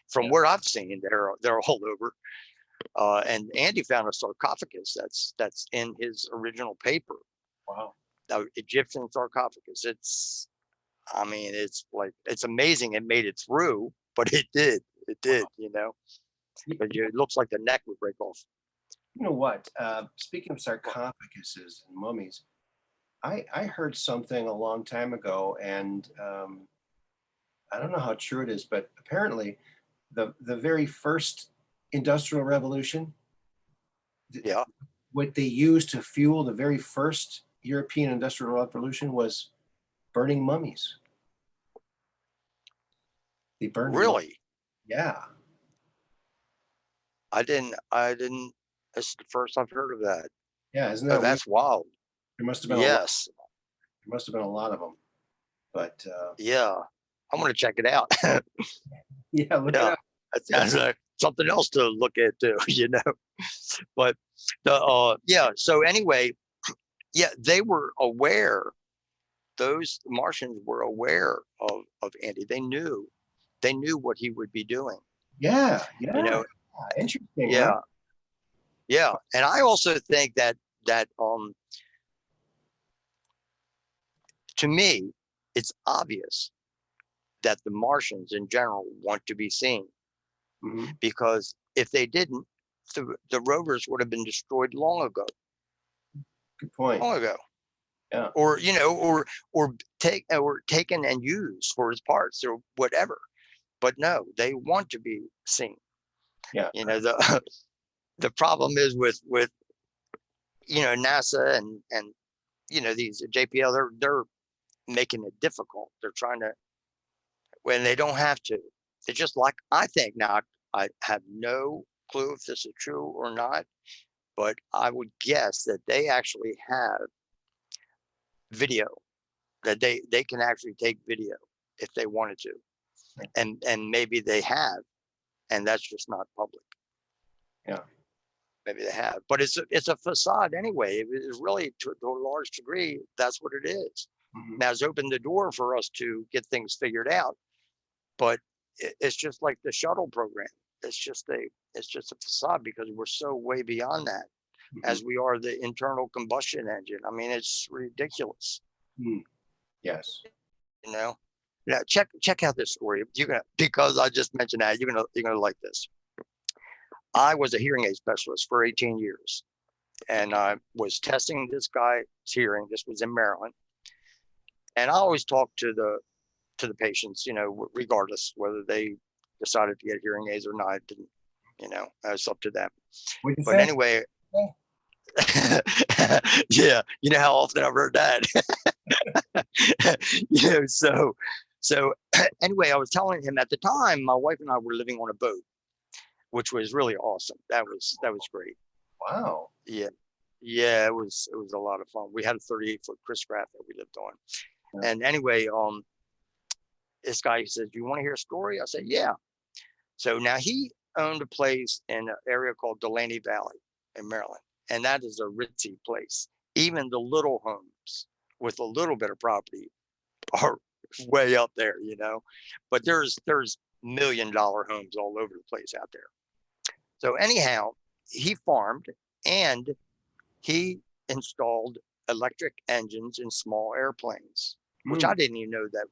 Speaker 2: From
Speaker 1: yeah,
Speaker 2: what I've seen, they're all over. And Andy found a sarcophagus that's in his original paper,
Speaker 1: wow,
Speaker 2: the Egyptian sarcophagus. I mean, it's amazing it made it through, but it
Speaker 1: wow.
Speaker 2: did.
Speaker 1: you,
Speaker 2: But it looks like the neck would break off.
Speaker 1: you know what, speaking of sarcophaguses and mummies, I heard something a long time ago, and I don't know how true it is, but apparently the very first industrial revolution,
Speaker 2: Yeah,
Speaker 1: what they used to fuel the very first European industrial revolution was burning mummies. They burned mummies.
Speaker 2: really.
Speaker 1: Yeah,
Speaker 2: I didn't. This is the first I've heard of that.
Speaker 1: yeah, isn't
Speaker 2: Oh,
Speaker 1: that weird?
Speaker 2: that's wild.
Speaker 1: There must have been a lot.
Speaker 2: Yes.
Speaker 1: There must have been a lot of them. But
Speaker 2: Yeah. I'm gonna check it out.
Speaker 1: yeah, look it
Speaker 2: Yeah.
Speaker 1: up.
Speaker 2: That sounds like something else to look at too, But yeah, so anyway, yeah, they were aware, those Martians were aware of Andy. They knew what he would be doing,
Speaker 1: Yeah,
Speaker 2: you
Speaker 1: yeah,
Speaker 2: know.
Speaker 1: interesting, huh?
Speaker 2: Yeah, yeah. And I also think that to me, it's obvious that the Martians in general want to be seen, because if they didn't, the rovers would have been destroyed long ago.
Speaker 1: Good point.
Speaker 2: Long ago.
Speaker 1: Yeah.
Speaker 2: Or, you know, or taken and used for its parts or whatever. But no, they want to be seen.
Speaker 1: Yeah.
Speaker 2: You know, the problem is with you know, NASA and you know, these JPL, they're making it difficult. They're trying to, when they don't have to. It's just like, I think now, I have no clue if this is true or not, but I would guess that they actually have video, that they can actually take video if they wanted to. And maybe they have, and that's just not public.
Speaker 1: Yeah.
Speaker 2: Maybe they have, but it's a facade anyway. It's really, to a large degree, that's what it is. Now, it's opened the door for us to get things figured out, but it's just like the shuttle program. It's just a facade, because we're so way beyond that, as we are the internal combustion engine. I mean, it's ridiculous.
Speaker 1: Yes.
Speaker 2: You know, now check out this story. You're gonna, because I just mentioned that, you're gonna like this. I was a hearing aid specialist for 18 years, and I was testing this guy's hearing. This was in Maryland, and I always talk to the patients, you know, regardless whether they decided to get hearing aids or not. Didn't, you know, it's up to them. But anyway, yeah, you know how often I've heard that. You know, so anyway, I was telling him, at the time, my wife and I were living on a boat, which was really awesome. That was great.
Speaker 1: Wow.
Speaker 2: Yeah, it was a lot of fun. We had a 38-foot Chris Craft that we lived on. Yeah. And anyway, this guy said, "Do you want to hear a story?" I said, "Yeah." So now, he owned a place in an area called Delaney Valley in Maryland, and that is a ritzy place. Even the little homes with a little bit of property are way up there, you know. But there's $1 million homes all over the place out there. So anyhow, he farmed, and he installed electric engines in small airplanes, which I didn't even know that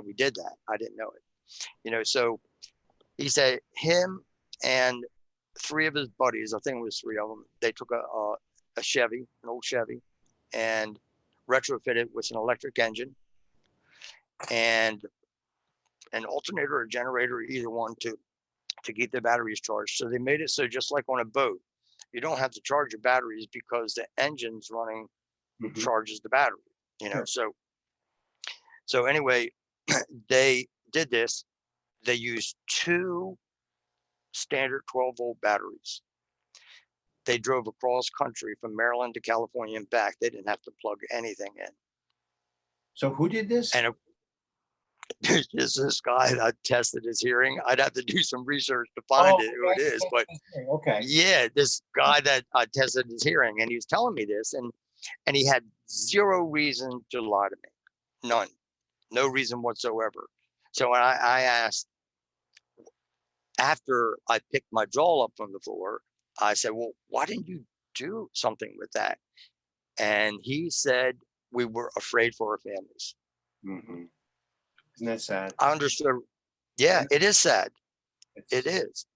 Speaker 2: we did that. I didn't know it, you know. So he said him and 3 of his buddies, I think it was 3 of them, they took a Chevy, an old Chevy, and retrofitted it with an electric engine and an alternator or generator, either one, to keep the batteries charged. So they made it so, just like on a boat, you don't have to charge your batteries, because the engine's running charges the battery, you know. So anyway, they did this. They used 2 standard 12-volt batteries. They drove across country from Maryland to California and back. They didn't have to plug anything in.
Speaker 1: So who did this?
Speaker 2: And there's just this guy that tested his hearing. I'd have to do some research to find who it is, but yeah, this guy that I tested his hearing, and he was telling me this, and he had 0 reason to lie to me. None. No reason whatsoever. So when I asked, after I picked my jaw up from the floor, I said, "Well, why didn't you do something with that?" And he said, "We were afraid for our families."
Speaker 1: Isn't that sad?
Speaker 2: I understood. Yeah, it is sad. It is.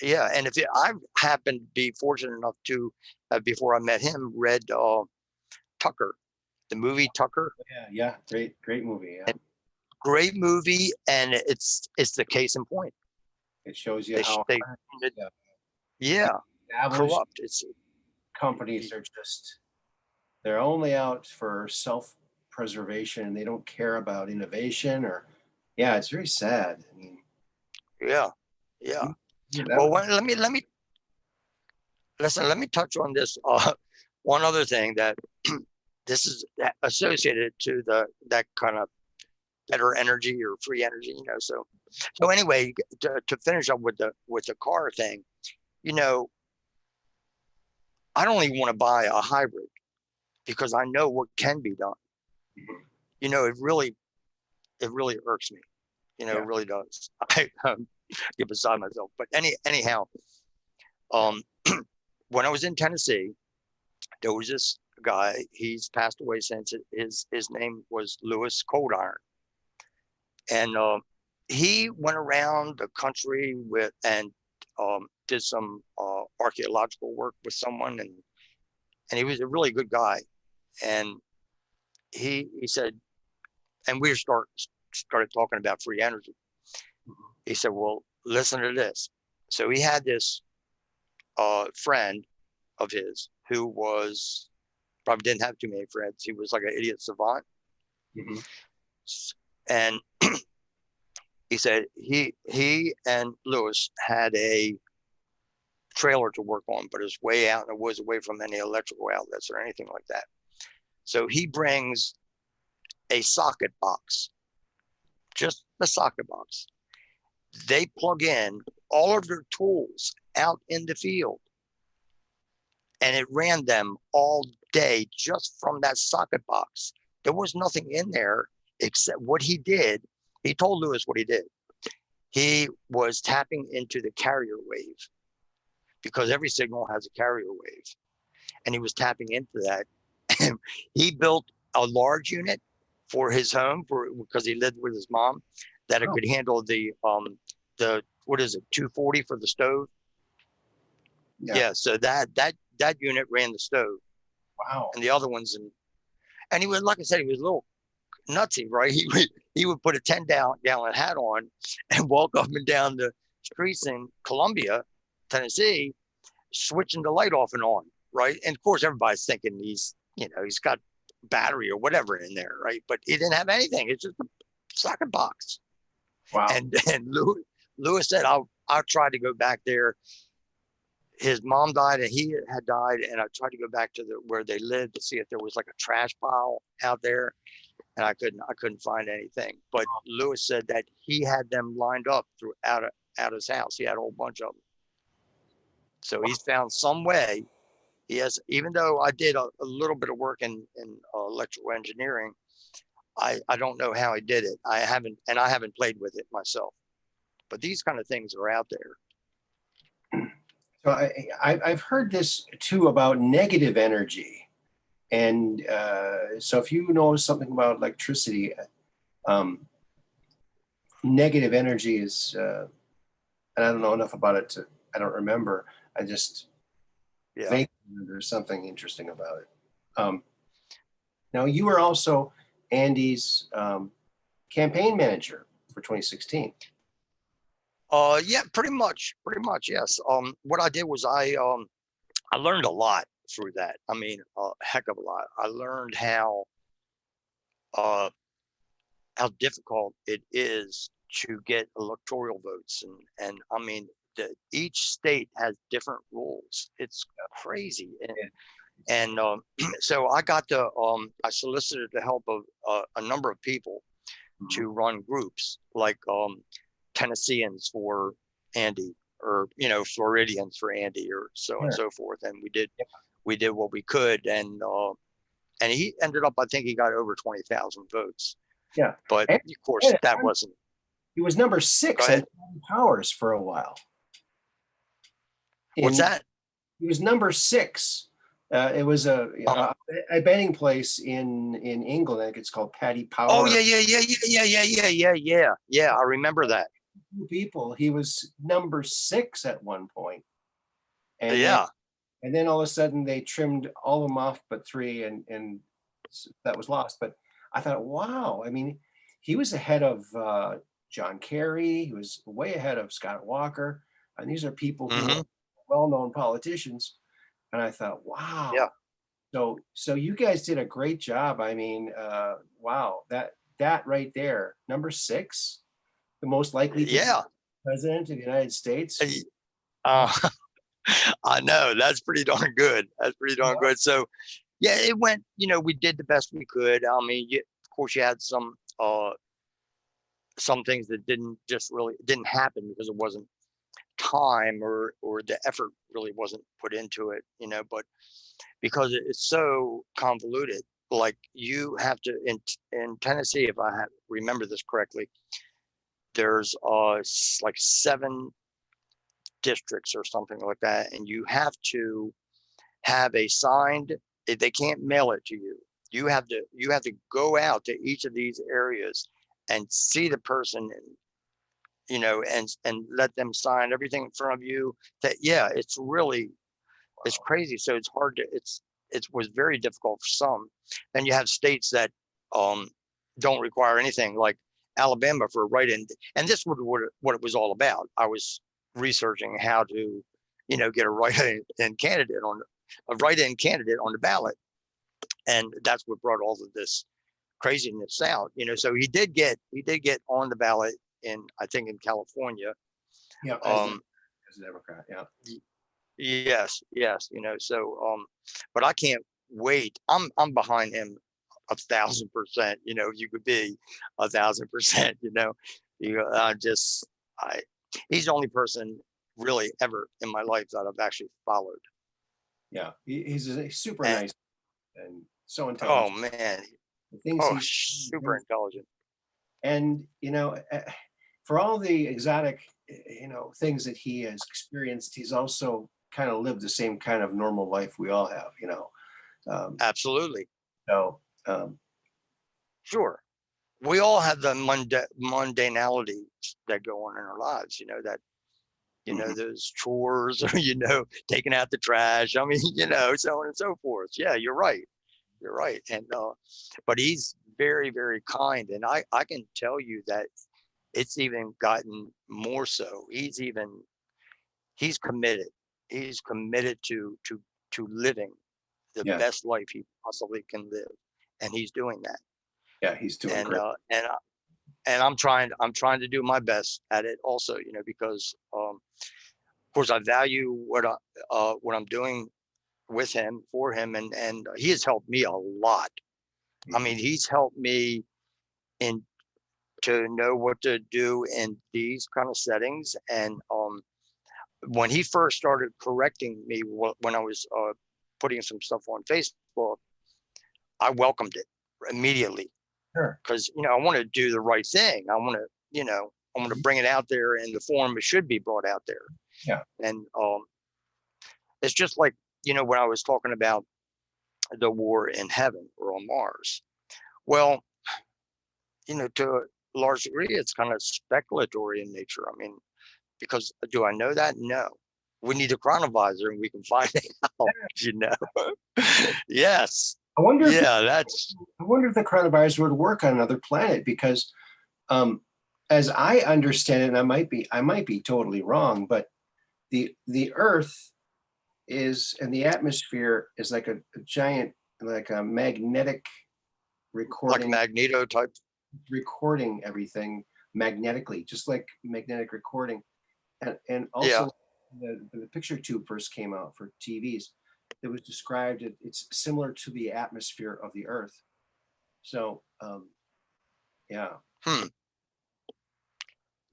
Speaker 2: Yeah. And I happened to be fortunate enough to, before I met him, read Tucker, the movie Tucker.
Speaker 1: Yeah. Great movie. Yeah.
Speaker 2: Great movie. And it's the case in point.
Speaker 1: It shows you how
Speaker 2: corrupt. It's
Speaker 1: companies are they're only out for self-preservation, and they don't care about innovation, or it's very sad. I mean,
Speaker 2: yeah. Well, let me touch on this one other thing, that this is associated to that kind of better energy or free energy, you know. So anyway, to finish up with the car thing, you know, I don't even want to buy a hybrid, because I know what can be done. You know, it really irks me. You know, it really does. I get beside myself. But anyhow, when I was in Tennessee, there was this guy. He's passed away since. His name was Lewis Cold Iron, and he went around the country with and did some archaeological work with someone, and he was a really good guy. And he said, and we started talking about free energy. He said, well, listen to this. So he had this friend of his who was probably didn't have too many friends. He was like an idiot savant.
Speaker 1: Mm-hmm.
Speaker 2: And he said he and Lewis had a trailer to work on, but it was way out in the woods, away from any electrical outlets or anything like that. So he brings a socket box, just the socket box. They plug in all of their tools out in the field, and it ran them all day just from that socket box. There was nothing in there except what he did. He told Lewis what he did. He was tapping into the carrier wave, because every signal has a carrier wave, and he was tapping into that. And he built a large unit for his home because he lived with his mom, that it could handle the what is it, 240 for the stove. Yeah, so that unit ran the stove.
Speaker 1: Wow.
Speaker 2: And the other ones, and he was, like I said, he was a little nutsy, right? He would put a 10-gallon hat on and walk up and down the streets in Columbia, Tennessee, switching the light off and on, right? And of course, everybody's thinking he's got battery or whatever in there, right? But he didn't have anything. It's just a socket box.
Speaker 1: Wow.
Speaker 2: And Lewis said, I'll try to go back there. His mom died and he had died, and I tried to go back to where they lived to see if there was like a trash pile out there, and I couldn't find anything. But Lewis said that he had them lined up throughout his house. He had a whole bunch of them. So he's found some way. He has, even though I did a little bit of work in electrical engineering, I don't know how he did it. I haven't played with it myself. But these kind of things are out there.
Speaker 1: So I've heard this too about negative energy. And so if you know something about electricity, negative energy is, and I don't know enough about it I don't remember. I just vaguely remember there's something interesting about it. Now you were also Andy's campaign manager for 2016.
Speaker 2: Yeah, pretty much, yes. What I did was I learned a lot through that. I mean, a heck of a lot. I learned how difficult it is to get electoral votes, and I mean, each state has different rules. It's crazy, and so I got I solicited the help of a number of people to run groups like Tennesseans for Andy, or Floridians for Andy, or so and so forth. And we did what we could, and he ended up, I think he got over 20,000 votes.
Speaker 1: Yeah,
Speaker 2: but of course that wasn't.
Speaker 1: He was number 6 at Powers for a while.
Speaker 2: What's that?
Speaker 1: He was number 6. It was a betting place in England. I think it's called Paddy Power.
Speaker 2: Oh yeah. I remember that.
Speaker 1: People. He was number 6 at one point. And then all of a sudden they trimmed all of them off but 3, and that was lost. But I thought, wow. I mean, he was ahead of John Kerry. He was way ahead of Scott Walker. And these are people who are well-known politicians. And I thought, wow.
Speaker 2: Yeah.
Speaker 1: So you guys did a great job. I mean, wow, that right there, number 6, the most likely to be president of the United States.
Speaker 2: I know, that's pretty darn good. Good. So, yeah, it went. We did the best we could. I mean, of course, you had some things that didn't happen because it wasn't time, or the effort really wasn't put into it. But because it's so convoluted, like you have to in Tennessee, if I remember this correctly, there's like 7 districts or something like that, and you have to have a signed they can't mail it to you. You have to go out to each of these areas and see the person, and let them sign everything in front of you. That, yeah, it's really, it's crazy. So it's hard to, it was very difficult for some. Then you have states that don't require anything, like Alabama for write-in. And this was what it was all about. I was researching how to, get a write-in candidate on the ballot. And that's what brought all of this craziness out. So he did get on the ballot I think in California.
Speaker 1: Yeah, as a Democrat. Yeah.
Speaker 2: Yes. So but I can't wait. I'm behind him 1,000%. You could be 1,000%. He's the only person really ever in my life that I've actually followed.
Speaker 1: Yeah, he's a super
Speaker 2: And,
Speaker 1: nice and so
Speaker 2: oh
Speaker 1: intelligent.
Speaker 2: man,
Speaker 1: The things he's
Speaker 2: super intelligent.
Speaker 1: and for all the exotic things that he has experienced, he's also kind of lived the same kind of normal life we all have.
Speaker 2: Absolutely.
Speaker 1: So
Speaker 2: Sure. We all have the mundanality that go on in our lives, that, those chores, or, taking out the trash. I mean, so on and so forth. Yeah, you're right. You're right. And, but he's very, very kind. And I can tell you that it's even gotten more so. He's committed. He's committed to living the
Speaker 1: yeah,
Speaker 2: best life he possibly can live. And he's doing that.
Speaker 1: yeah, he's doing
Speaker 2: And,
Speaker 1: great.
Speaker 2: and I'm trying to do my best at it also, because, of course I value what I'm doing with him, for him. And he has helped me a lot. I mean, he's helped me to know what to do in these kind of settings. And when he first started correcting me when I was putting some stuff on Facebook, I welcomed it immediately.
Speaker 1: Sure.
Speaker 2: Because I want to do the right thing. I want to bring it out there in the form it should be brought out there.
Speaker 1: Yeah.
Speaker 2: And it's just like when I was talking about the war in heaven or on Mars. Well, to a large degree, it's kind of speculatory in nature. I mean, because do I know that? No. We need a chronovisor and we can find out. Yes.
Speaker 1: I wonder if the coronavirus would work on another planet, because as I understand it, and I might be totally wrong, but the Earth is, and the atmosphere is like a giant, like a magnetic recording,
Speaker 2: like magneto type,
Speaker 1: recording everything magnetically, just like magnetic recording. And also when the picture tube first came out for TVs, it was described, it's similar to the atmosphere of the Earth. So yeah.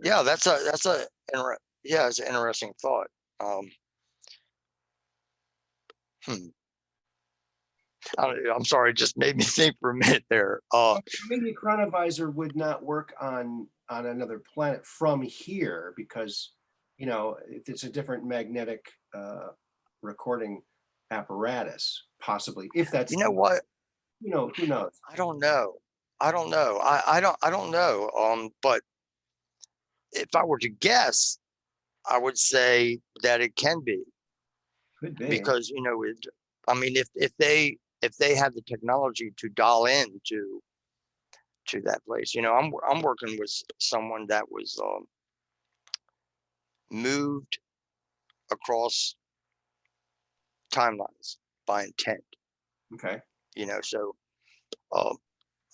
Speaker 2: Yeah, it's an interesting thought. I'm sorry, it just made me think for a minute there.
Speaker 1: Maybe a chronovisor would not work on another planet from here, because it's a different magnetic recording apparatus, possibly, if that's
Speaker 2: what?
Speaker 1: Who knows?
Speaker 2: I don't know. I don't know. But if I were to guess, I would say that it can be.
Speaker 1: Could be.
Speaker 2: Because I mean, if they have the technology to dial in to that place, I'm working with someone that was moved across timelines by intent.
Speaker 1: Okay.
Speaker 2: So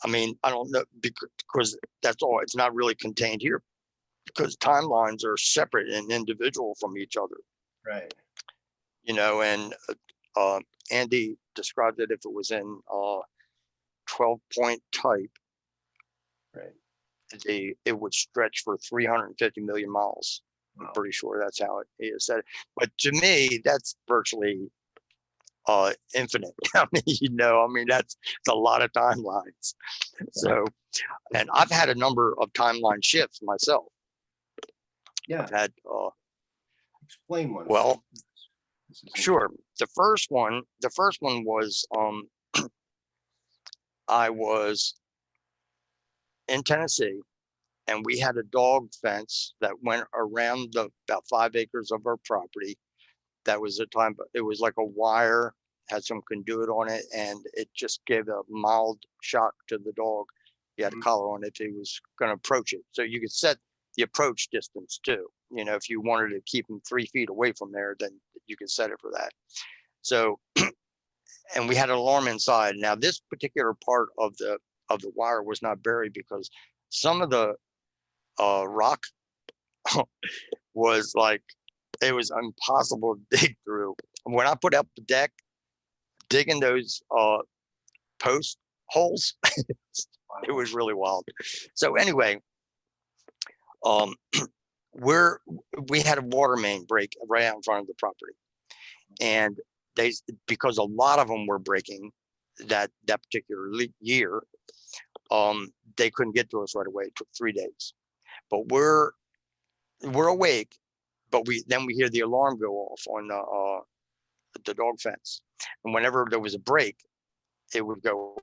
Speaker 2: I mean, I don't know, because that's all. It's not really contained here, because timelines are separate and individual from each other.
Speaker 1: Right.
Speaker 2: And Andy described it, if it was in 12-point type, right, it would stretch for 350 million miles. Wow. I'm pretty sure that's how it is said. But to me, that's virtually infinite. I mean, that's a lot of timelines. So, and I've had a number of timeline shifts myself.
Speaker 1: Yeah.
Speaker 2: I've had
Speaker 1: explain one.
Speaker 2: Well,
Speaker 1: This is
Speaker 2: Sure. The first one was I was in Tennessee, and we had a dog fence that went around the about 5 acres of our property. That was the time, but it was like a wire, had some conduit on it, and it just gave a mild shock to the dog. He had a collar on it if he was going to approach it. So you could set the approach distance too. You know, if you wanted to keep him 3 feet away from there, then you can set it for that. So, and we had an alarm inside. Now, this particular part of the wire was not buried because some of the rock was like, it was impossible to dig through. When I put up the deck, digging those post holes, it was really wild. So anyway, we had a water main break right out in front of the property, and because a lot of them were breaking that particular year, they couldn't get to us right away. It took 3 days, but we're awake. But then we hear the alarm go off on the dog fence, and whenever there was a break, it would go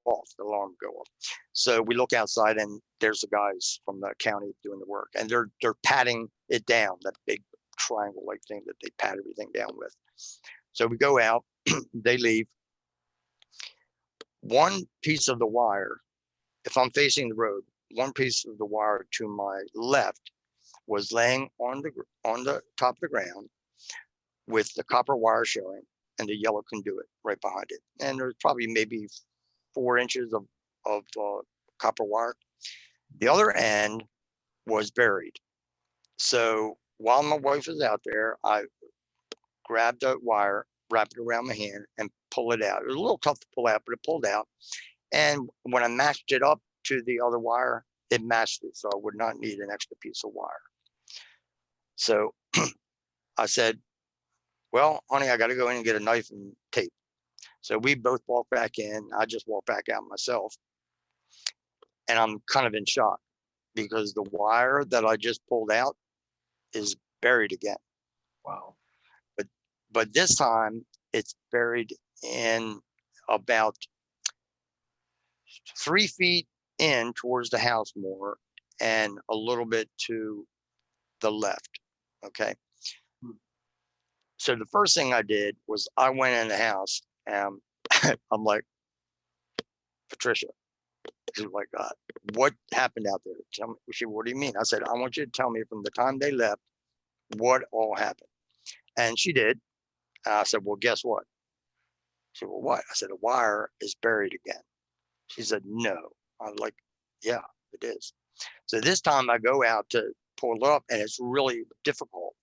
Speaker 2: off. The alarm would go off. So we look outside, and there's the guys from the county doing the work, and they're patting it down, that big triangle-like thing that they pat everything down with. So we go out. They leave. One piece of the wire, if I'm facing the road, one piece of the wire to my left was laying on the top of the ground with the copper wire showing and the yellow conduit right behind it. And there's probably maybe 4 inches of copper wire. The other end was buried. So while my wife was out there, I grabbed the wire, wrapped it around my hand, and pull it out. It was a little tough to pull out, but it pulled out. And when I matched it up to the other wire, it matched it. So I would not need an extra piece of wire. So I said, well, honey, I got to go in and get a knife and tape. So we both walked back in. I just walked back out myself. And I'm kind of in shock because the wire that I just pulled out is buried again.
Speaker 1: Wow.
Speaker 2: But this time it's buried in about 3 feet in towards the house more, and a little bit to the left. Okay. So the first thing I did was I went in the house, and I'm like, Patricia, she's like, what happened out there? Tell me. She, what do you mean? I said, I want you to tell me from the time they left, what all happened. And she did. I said, well, guess what? She said, well, what? I said, a wire is buried again. She said, no. I was like, yeah, it is. So this time I go out to pull it up, and it's really difficult.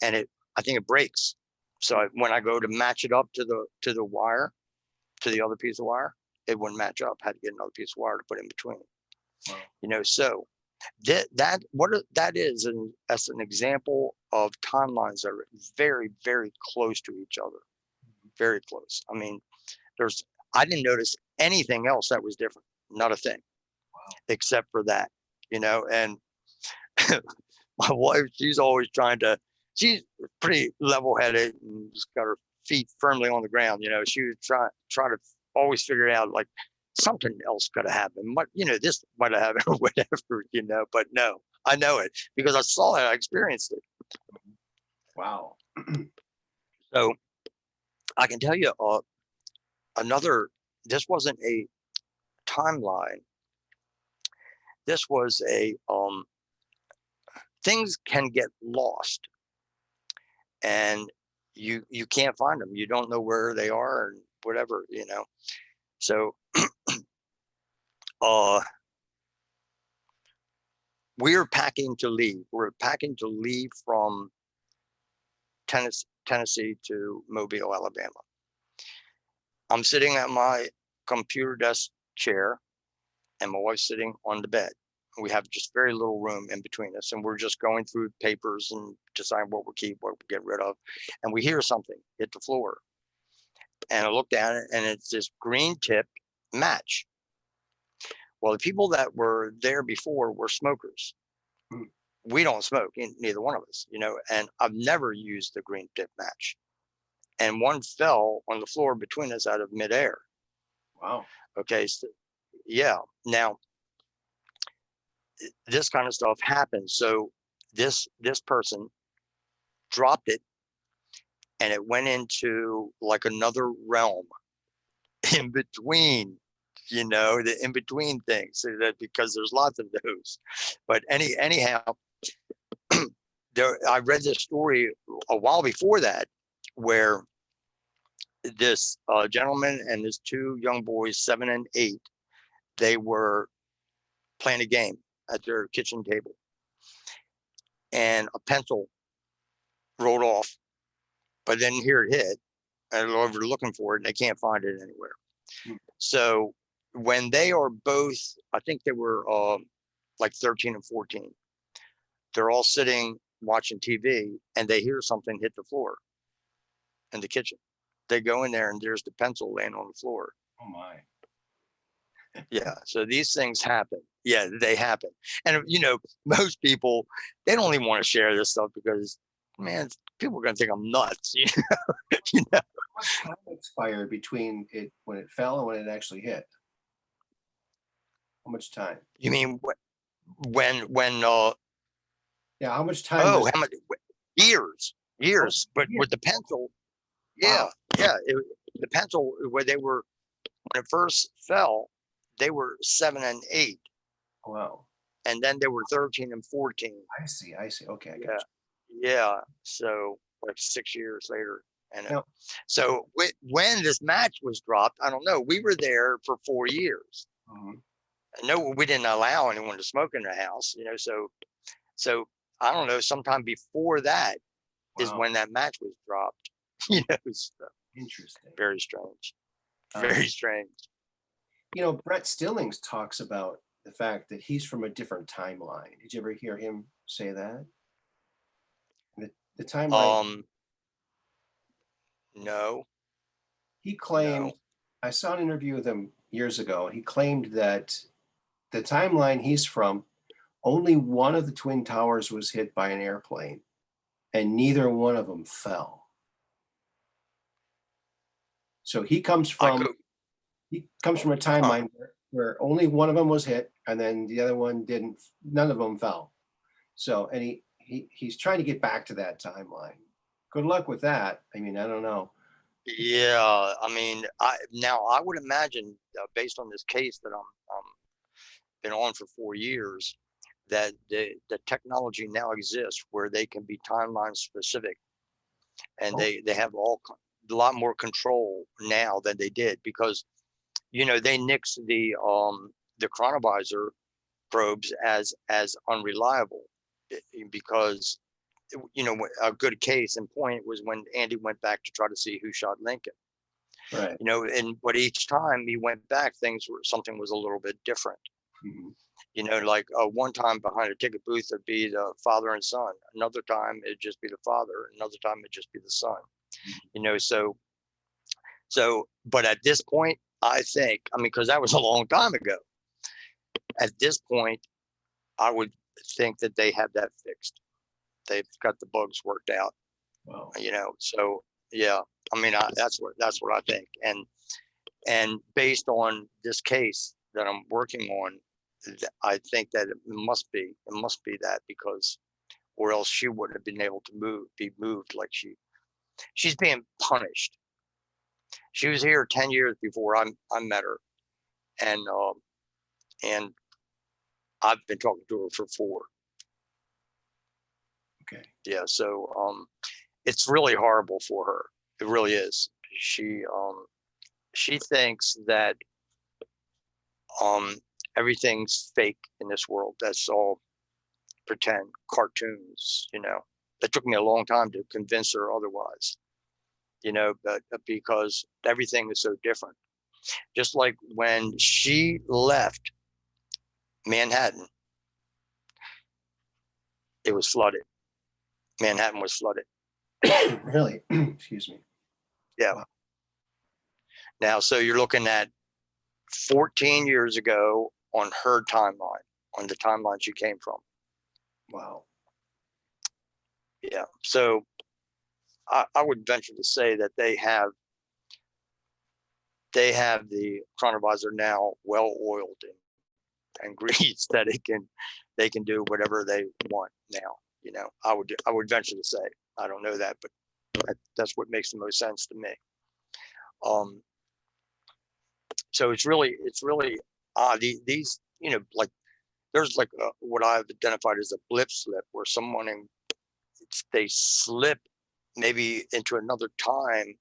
Speaker 2: And I think it breaks. So when I go to match it up to the wire, to the other piece of wire, it wouldn't match up. I had to get another piece of wire to put in between. Wow. You know, so that is that's an example of timelines that are very, very close to each other. Very close. I mean, I didn't notice anything else that was different. Not a thing. Wow. Except for that, you know. And my wife, she's she's pretty level-headed and just got her feet firmly on the ground. You know, she would try to always figure out, like, something else could have happened. You know, this might have happened or whatever, you know, but no, I know it because I saw it, I experienced it.
Speaker 1: Wow.
Speaker 2: So I can tell you this wasn't a timeline. This was things can get lost, and you can't find them. You don't know where they are and whatever, you know. So we're packing to leave. We're packing to leave from Tennessee to Mobile, Alabama. I'm sitting at my computer desk chair, and my wife's sitting on the bed. We have just very little room in between us, and we're just going through papers and deciding what we'll keep, what we'll get rid of. And we hear something hit the floor. And I look down, and it's this green tipped match. Well, the people that were there before were smokers. We don't smoke, neither one of us, you know, and I've never used the green tip match. and one fell on the floor between us out of midair.
Speaker 1: Wow.
Speaker 2: Okay. So, yeah. Now, this kind of stuff happens. So this person dropped it, and it went into like another realm in between, the in between things. So that, because there's lots of those. But anyhow, I read this story a while before that, where this gentleman and his two young boys, 7 and 8, they were playing a game at their kitchen table, and a pencil rolled off, but then here it hit, and they're over looking for it, and they can't find it anywhere.
Speaker 1: Hmm.
Speaker 2: So when they are both, I think they were like 13 and 14, they're all sitting watching TV, and they hear something hit the floor in the kitchen. They go in there, and there's the pencil laying on the floor.
Speaker 1: Oh my.
Speaker 2: Yeah. So these things happen. Yeah, they happen. And most people, they don't even want to share this stuff because, man, people are going to think I'm nuts. You know?
Speaker 1: What time expired between it when it fell and when it actually hit? How much time?
Speaker 2: You mean when
Speaker 1: Yeah, how much time does
Speaker 2: how much years, but
Speaker 1: years.
Speaker 2: with the pencil, yeah,
Speaker 1: Wow.
Speaker 2: yeah, the pencil, where they were, when it first fell, they were 7 and 8,
Speaker 1: Wow.
Speaker 2: and then they were 13 and 14.
Speaker 1: I see. Okay, I got
Speaker 2: Yeah,
Speaker 1: you.
Speaker 2: yeah. So like 6 years later, and
Speaker 1: Now,
Speaker 2: so when this match was dropped, I don't know. We were there for 4 years.
Speaker 1: mhm,
Speaker 2: No, we didn't allow anyone to smoke in the house. So I don't know. Sometime before that is
Speaker 1: wow,
Speaker 2: when that match was dropped. So
Speaker 1: interesting.
Speaker 2: very strange.
Speaker 1: Um,
Speaker 2: Very strange.
Speaker 1: Brett Stillings talks about the fact that he's from a different timeline. Did you ever hear him say that? The timeline
Speaker 2: Um, no,
Speaker 1: he
Speaker 2: no.
Speaker 1: claimed, I saw an interview with him years ago, and he claimed that the timeline he's from, only one of the Twin Towers was hit by an airplane, and neither one of them fell. So he comes
Speaker 2: I
Speaker 1: from
Speaker 2: could,
Speaker 1: a
Speaker 2: huh?
Speaker 1: timeline where only one of them was hit, and then the other one didn't. None of them fell. So, and he's trying to get back to that timeline. Good luck with that. I mean, I don't know.
Speaker 2: Yeah, I mean, I would imagine, based on this case that I'm been on for 4 years, that the technology now exists where they can be timeline specific, and
Speaker 1: Oh,
Speaker 2: they have a lot more control now than they did, because they nixed the chronovisor probes as unreliable, because a good case in point was when Andy went back to try to see who shot Lincoln.
Speaker 1: right.
Speaker 2: But each time he went back, something was a little bit different.
Speaker 1: Mhm.
Speaker 2: Like one time behind a ticket booth, it'd be the father and son. Another time it'd just be the father. Another time it'd just be the son. So, but at this point, I think, I mean, because that was a long time ago. At this point, I would think that they have that fixed. They've got the bugs worked out.
Speaker 1: Wow.
Speaker 2: So yeah, I mean, that's what I think. And based on this case that I'm working on, I think that it must be that, because, or else she wouldn't have been able to be moved like she's being punished. She was here 10 years before I met her, and I've been talking to her for 4.
Speaker 1: Okay.
Speaker 2: Yeah, so it's really horrible for her. It really is. She thinks that um everything's fake in this world. That's all pretend cartoons. It took me a long time to convince her otherwise. But because everything is so different. Just like when she left Manhattan, it was flooded. Manhattan was flooded.
Speaker 1: Really? Excuse me.
Speaker 2: Yeah.
Speaker 1: Wow.
Speaker 2: Now, so you're looking at 14 years ago on her timeline, on the timeline she came from.
Speaker 1: Wow.
Speaker 2: Yeah. So I would venture to say that they have the chronovisor now well oiled and greased that they can do whatever they want now. You know, I would venture to say. I don't know that, but that's what makes the most sense to me. So it's really odd. These, you know, like there's like what I've identified as a blip slip, where they slip maybe into another time,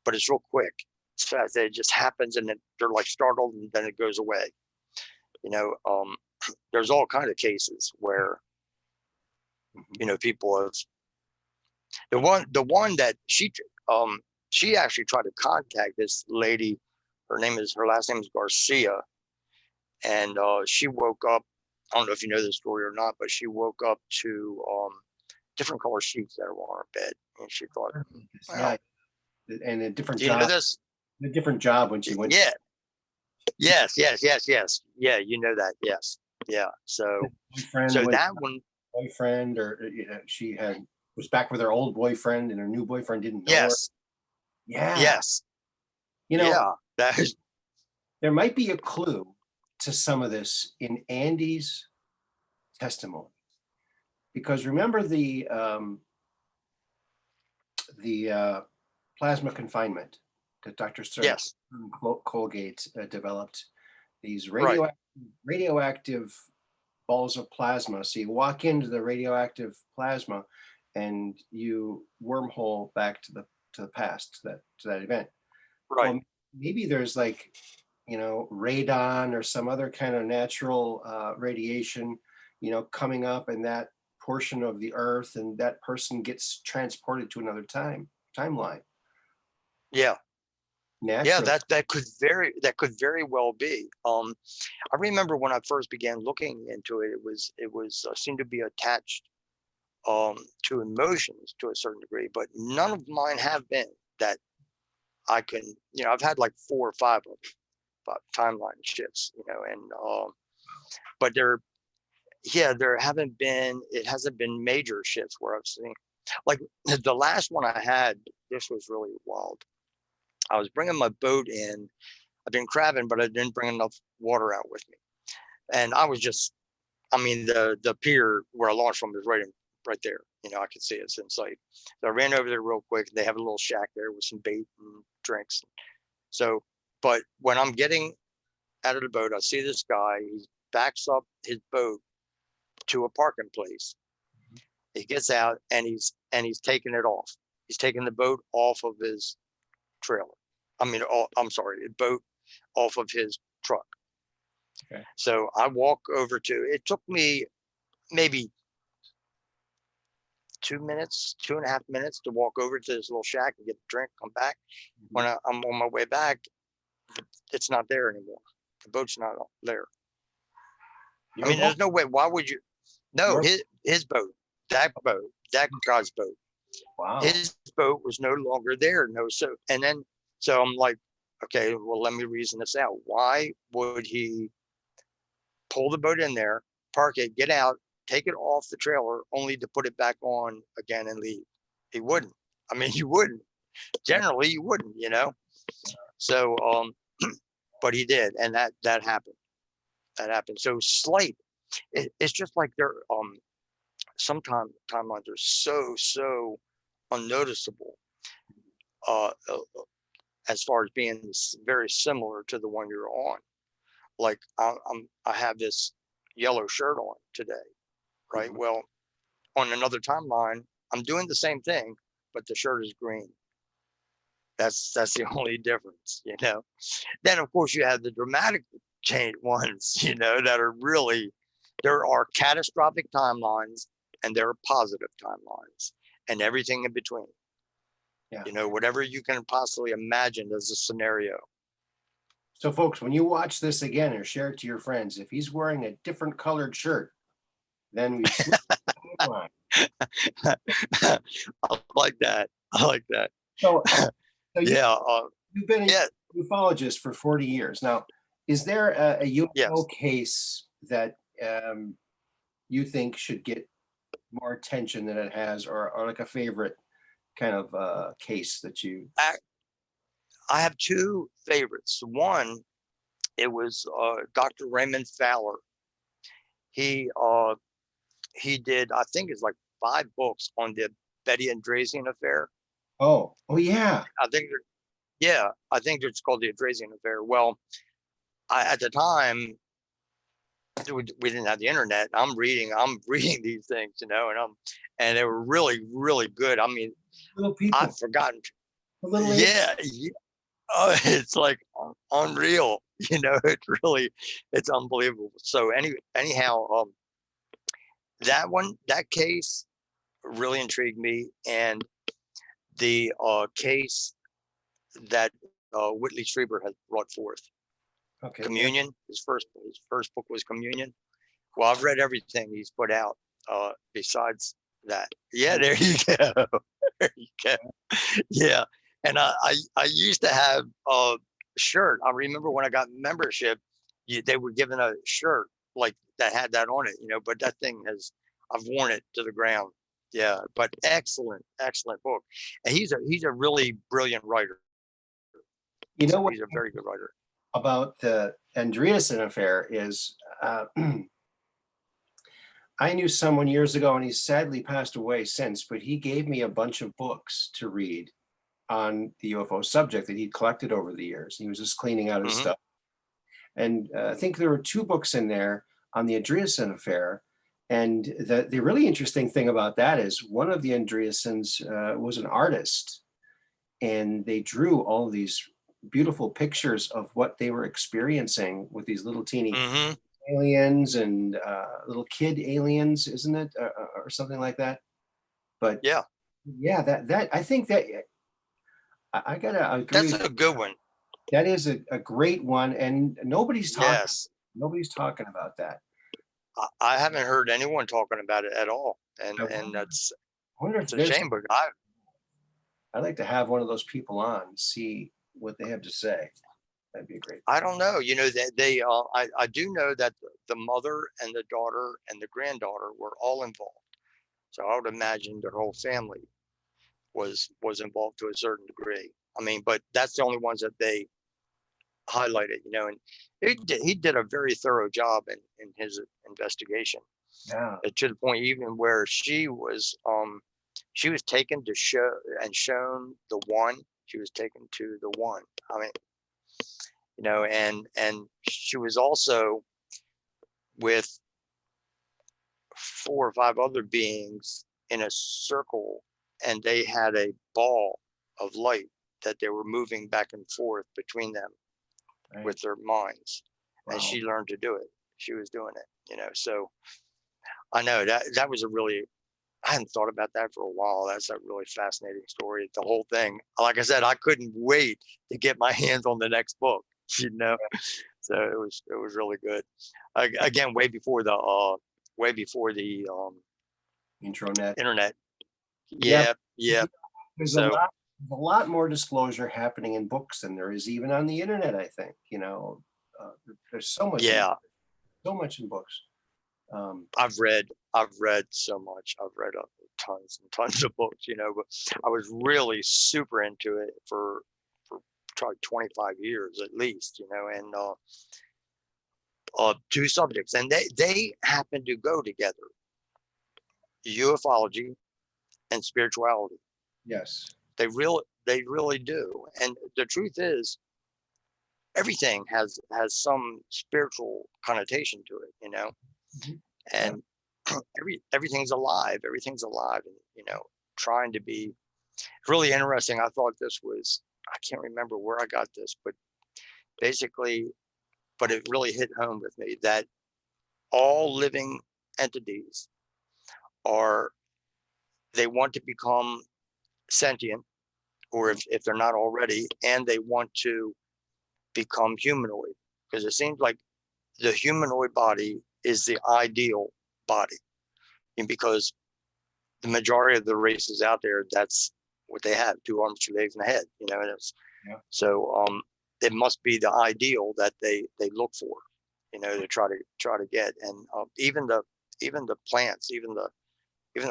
Speaker 2: but it's real quick. It's fast. It just happens, and then they're like startled, and then it goes away. You know, there's all kind of cases where, you know, people have the one that she actually tried to contact this lady. Her last name is Garcia, and she woke up. I don't know if you know the story or not, but she woke up to different color sheets that were on her bed, and she thought, well,
Speaker 1: yeah, and a different
Speaker 2: do you know
Speaker 1: job.
Speaker 2: this?
Speaker 1: A different job when she went.
Speaker 2: Yeah. Yes. Yeah, you know that. Yes. Yeah. So that one.
Speaker 1: Boyfriend, or you know, she was back with her old boyfriend, and her new boyfriend didn't know her.
Speaker 2: Yes.
Speaker 1: Yeah.
Speaker 2: Yes.
Speaker 1: You know,
Speaker 2: yeah, that is.
Speaker 1: there might be a clue to some of this in Andy's testimony, because remember the plasma confinement that Dr.
Speaker 2: Yes.
Speaker 1: Colgate developed. These
Speaker 2: Right.
Speaker 1: radioactive balls of plasma. So you walk into the radioactive plasma, and you wormhole back to the past, to that event.
Speaker 2: Right.
Speaker 1: Well, maybe there's like, you know, radon or some other kind of natural radiation, you know, coming up in that portion of the earth, and that person gets transported to another timeline.
Speaker 2: Yeah. Yeah,
Speaker 1: Naturally.
Speaker 2: that could very well be. I remember when I first began looking into it, it was seemed to be attached to emotions to a certain degree, but none of mine have been that I can, you know, I've had like 4 or 5 of timeline shifts, you know, and but there it hasn't been major shifts where I've seen, like the last one I had. This was really wild. I was bringing my boat in. I've been crabbing, but I didn't bring enough water out with me. And I was just, I mean, the pier where I launched from is right there. You know, I could see it's in sight. So I ran over there real quick. They have a little shack there with some bait and drinks. So, but when I'm getting out of the boat, I see this guy. He backs up his boat to a parking place. He gets out, and he's taking it off. He's taking the boat off of his trailer. I'm sorry, the boat off of his truck.
Speaker 1: Okay.
Speaker 2: So I walk over it took me maybe 2.5 minutes to walk over to this little shack and get a drink, come back. When I'm on my way back, it's not there anymore. The boat's not there.
Speaker 1: Your boat?
Speaker 2: There's no way. Why would you? No, his boat, that guy's boat.
Speaker 1: Wow.
Speaker 2: His boat was no longer there. So I'm like, okay, well, let me reason this out. Why would he pull the boat in there, park it, get out, take it off the trailer, only to put it back on again and leave? He wouldn't. You wouldn't. Generally, you wouldn't, you know? So, but he did, and that happened. That happened. So slight. It's just like sometimes timelines are so unnoticeable, as far as being very similar to the one you're on. Like I have this yellow shirt on today, right?
Speaker 1: Mm-hmm.
Speaker 2: Well, on another timeline, I'm doing the same thing, but the shirt is green. That's the only difference, you know. Then of course you have the dramatic change ones, you know, that are really, there are catastrophic timelines and there are positive timelines and everything in between.
Speaker 1: Yeah.
Speaker 2: You know, whatever you can possibly imagine as a scenario.
Speaker 1: So folks, when you watch this again or share it to your friends, if he's wearing a different colored shirt, then we
Speaker 2: I like that. I like that.
Speaker 1: So
Speaker 2: Yeah.
Speaker 1: You've been a ufologist for 40 years. Now, is there a UFO case that you think should get more attention than it has, or like a favorite kind of case that you?
Speaker 2: I have two favorites. One, it was Dr. Raymond Fowler. He did, I think it's like 5 books on the Betty Andresian affair.
Speaker 1: Oh yeah.
Speaker 2: I think it's called the Andresian affair. Well, at the time, we didn't have the internet. I'm reading these things, and they were really, really good. I mean,
Speaker 1: Little people.
Speaker 2: I've forgotten.
Speaker 1: Little
Speaker 2: Yeah, oh, it's like unreal. It's unbelievable. So anyhow, that case really intrigued me, and the case that Whitley Strieber has brought forth,
Speaker 1: Okay.
Speaker 2: Communion. His first book was Communion. Well, I've read everything he's put out besides that. Yeah, there you go. There you go. Yeah, and I used to have a shirt. I remember when I got membership, they were giving a shirt like that had that on it, But that thing I've worn it to the ground. Yeah, but excellent book, and he's a really brilliant writer.
Speaker 1: You know what?
Speaker 2: He's a very good writer.
Speaker 1: About the Andreessen affair is I knew someone years ago, and he's sadly passed away since, but he gave me a bunch of books to read on the UFO subject that he'd collected over the years. He was just cleaning out his stuff. And I think there were 2 books in there on the Andreessen affair. And the really interesting thing about that is one of the Andreessens was an artist, and they drew all these beautiful pictures of what they were experiencing with these little teeny aliens and little kid aliens, isn't it, or something like that? But
Speaker 2: yeah,
Speaker 1: that I think that I gotta agree.
Speaker 2: That's a good one.
Speaker 1: That is a great one, and nobody's talking.
Speaker 2: Yes,
Speaker 1: Nobody's talking about that.
Speaker 2: I haven't heard anyone talking about it at all, and
Speaker 1: I wonder if
Speaker 2: it's a
Speaker 1: there's.
Speaker 2: shame. But
Speaker 1: I'd like to have one of those people on, see what they have to say. That'd be great.
Speaker 2: I don't know. I do know that the mother and the daughter and the granddaughter were all involved. So I would imagine their whole family was involved to a certain degree. I mean, but that's the only ones that they highlighted, and he did a very thorough job in his investigation.
Speaker 1: Yeah.
Speaker 2: To the point even where she was taken to show and shown the one. She was taken to the one. I mean, and she was also with 4 or 5 other beings in a circle, and they had a ball of light that they were moving back and forth between them with their minds. Wow. And she learned to do it. She was doing it, so I know that was I hadn't thought about that for a while. That's a really fascinating story. The whole thing, like I said, I couldn't wait to get my hands on the next book, So it was really good. Again, way before the internet. Yeah.
Speaker 1: There's a lot more disclosure happening in books than there is even on the internet, I think. There's so much.
Speaker 2: Yeah.
Speaker 1: So much in books.
Speaker 2: I've read so much. I've read tons and tons of books, but I was really super into it for probably 25 years at least, and 2 subjects, and they happen to go together: ufology and spirituality.
Speaker 1: Yes, they
Speaker 2: really do. And the truth is, everything has some spiritual connotation to it, and everything's alive. Everything's alive, and trying to be really interesting. I thought this was, I can't remember where I got this, but basically, but it really hit home with me that all living entities they want to become sentient, or if they're not already, and they want to become humanoid, because it seems like the humanoid body is the ideal body, and because the majority of the races out there, that's what they have: 2 arms, 2 legs, and a head. So it must be the ideal that they look for, to try to get. And even the plants, even the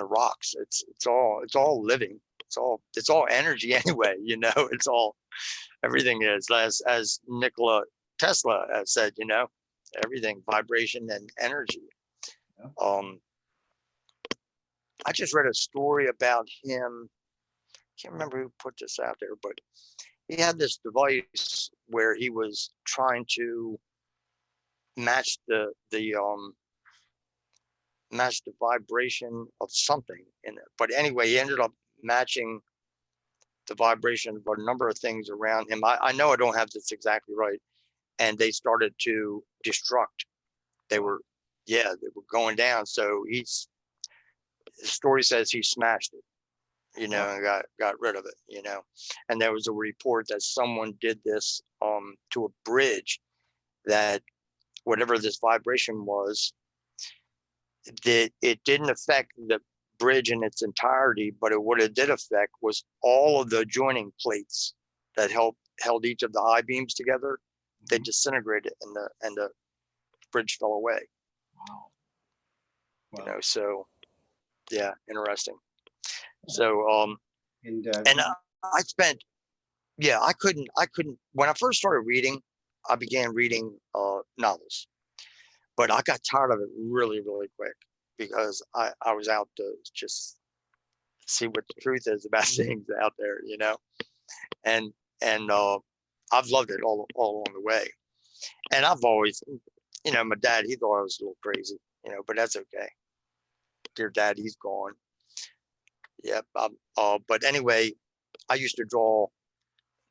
Speaker 2: rocks, it's all living. it's all energy anyway, you know. It's all, everything is, as Nikola Tesla said, you know, everything, vibration and energy.
Speaker 1: Yeah.
Speaker 2: I just read a story about him. Can't remember who put this out there, but he had this device where he was trying to match the vibration of something in it. But anyway, he ended up matching the vibration of a number of things around him. I know I don't have this exactly right. And they started to destruct. They were, they were going down. So the story says he smashed it, you know, and got rid of it, you know. And there was a report that someone did this to a bridge, that whatever this vibration was, that it didn't affect the bridge in its entirety, but what it did affect was all of the joining plates that held each of the I-beams together. They disintegrated, and the bridge fell away.
Speaker 1: Wow.
Speaker 2: You know, so yeah, interesting. So
Speaker 1: And
Speaker 2: I spent, I couldn't, when I first started reading, I began reading novels, but I got tired of it really, really quick, because I was out to just see what the truth is about things out there, you know. And I've loved it all along the way. And I've always, you know, my dad, he thought I was a little crazy, you know, but that's okay. Dear dad, he's gone. Yep. But anyway, I used to draw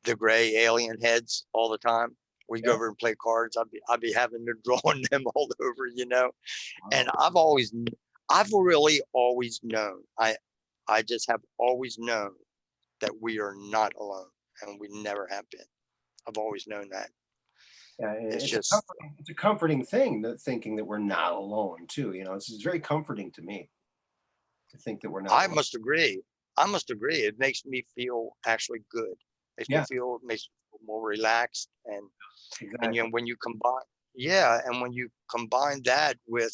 Speaker 2: the gray alien heads all the time. We'd go over and play cards. I'd be having to drawing them all over, you know.
Speaker 1: wow.
Speaker 2: And I've really always known. I just have always known that we are not alone, and we never have been. I've always known that.
Speaker 1: Yeah,
Speaker 2: It's
Speaker 1: it's
Speaker 2: just,
Speaker 1: a comforting thing, that thinking that we're not alone too. You know, it's very comforting to me to think that we're not
Speaker 2: I
Speaker 1: alone.
Speaker 2: must agree. I must agree. It makes me feel actually good. Makes
Speaker 1: Yeah,
Speaker 2: me feel more relaxed, and you know,
Speaker 1: exactly.
Speaker 2: when you combine, and when you combine that with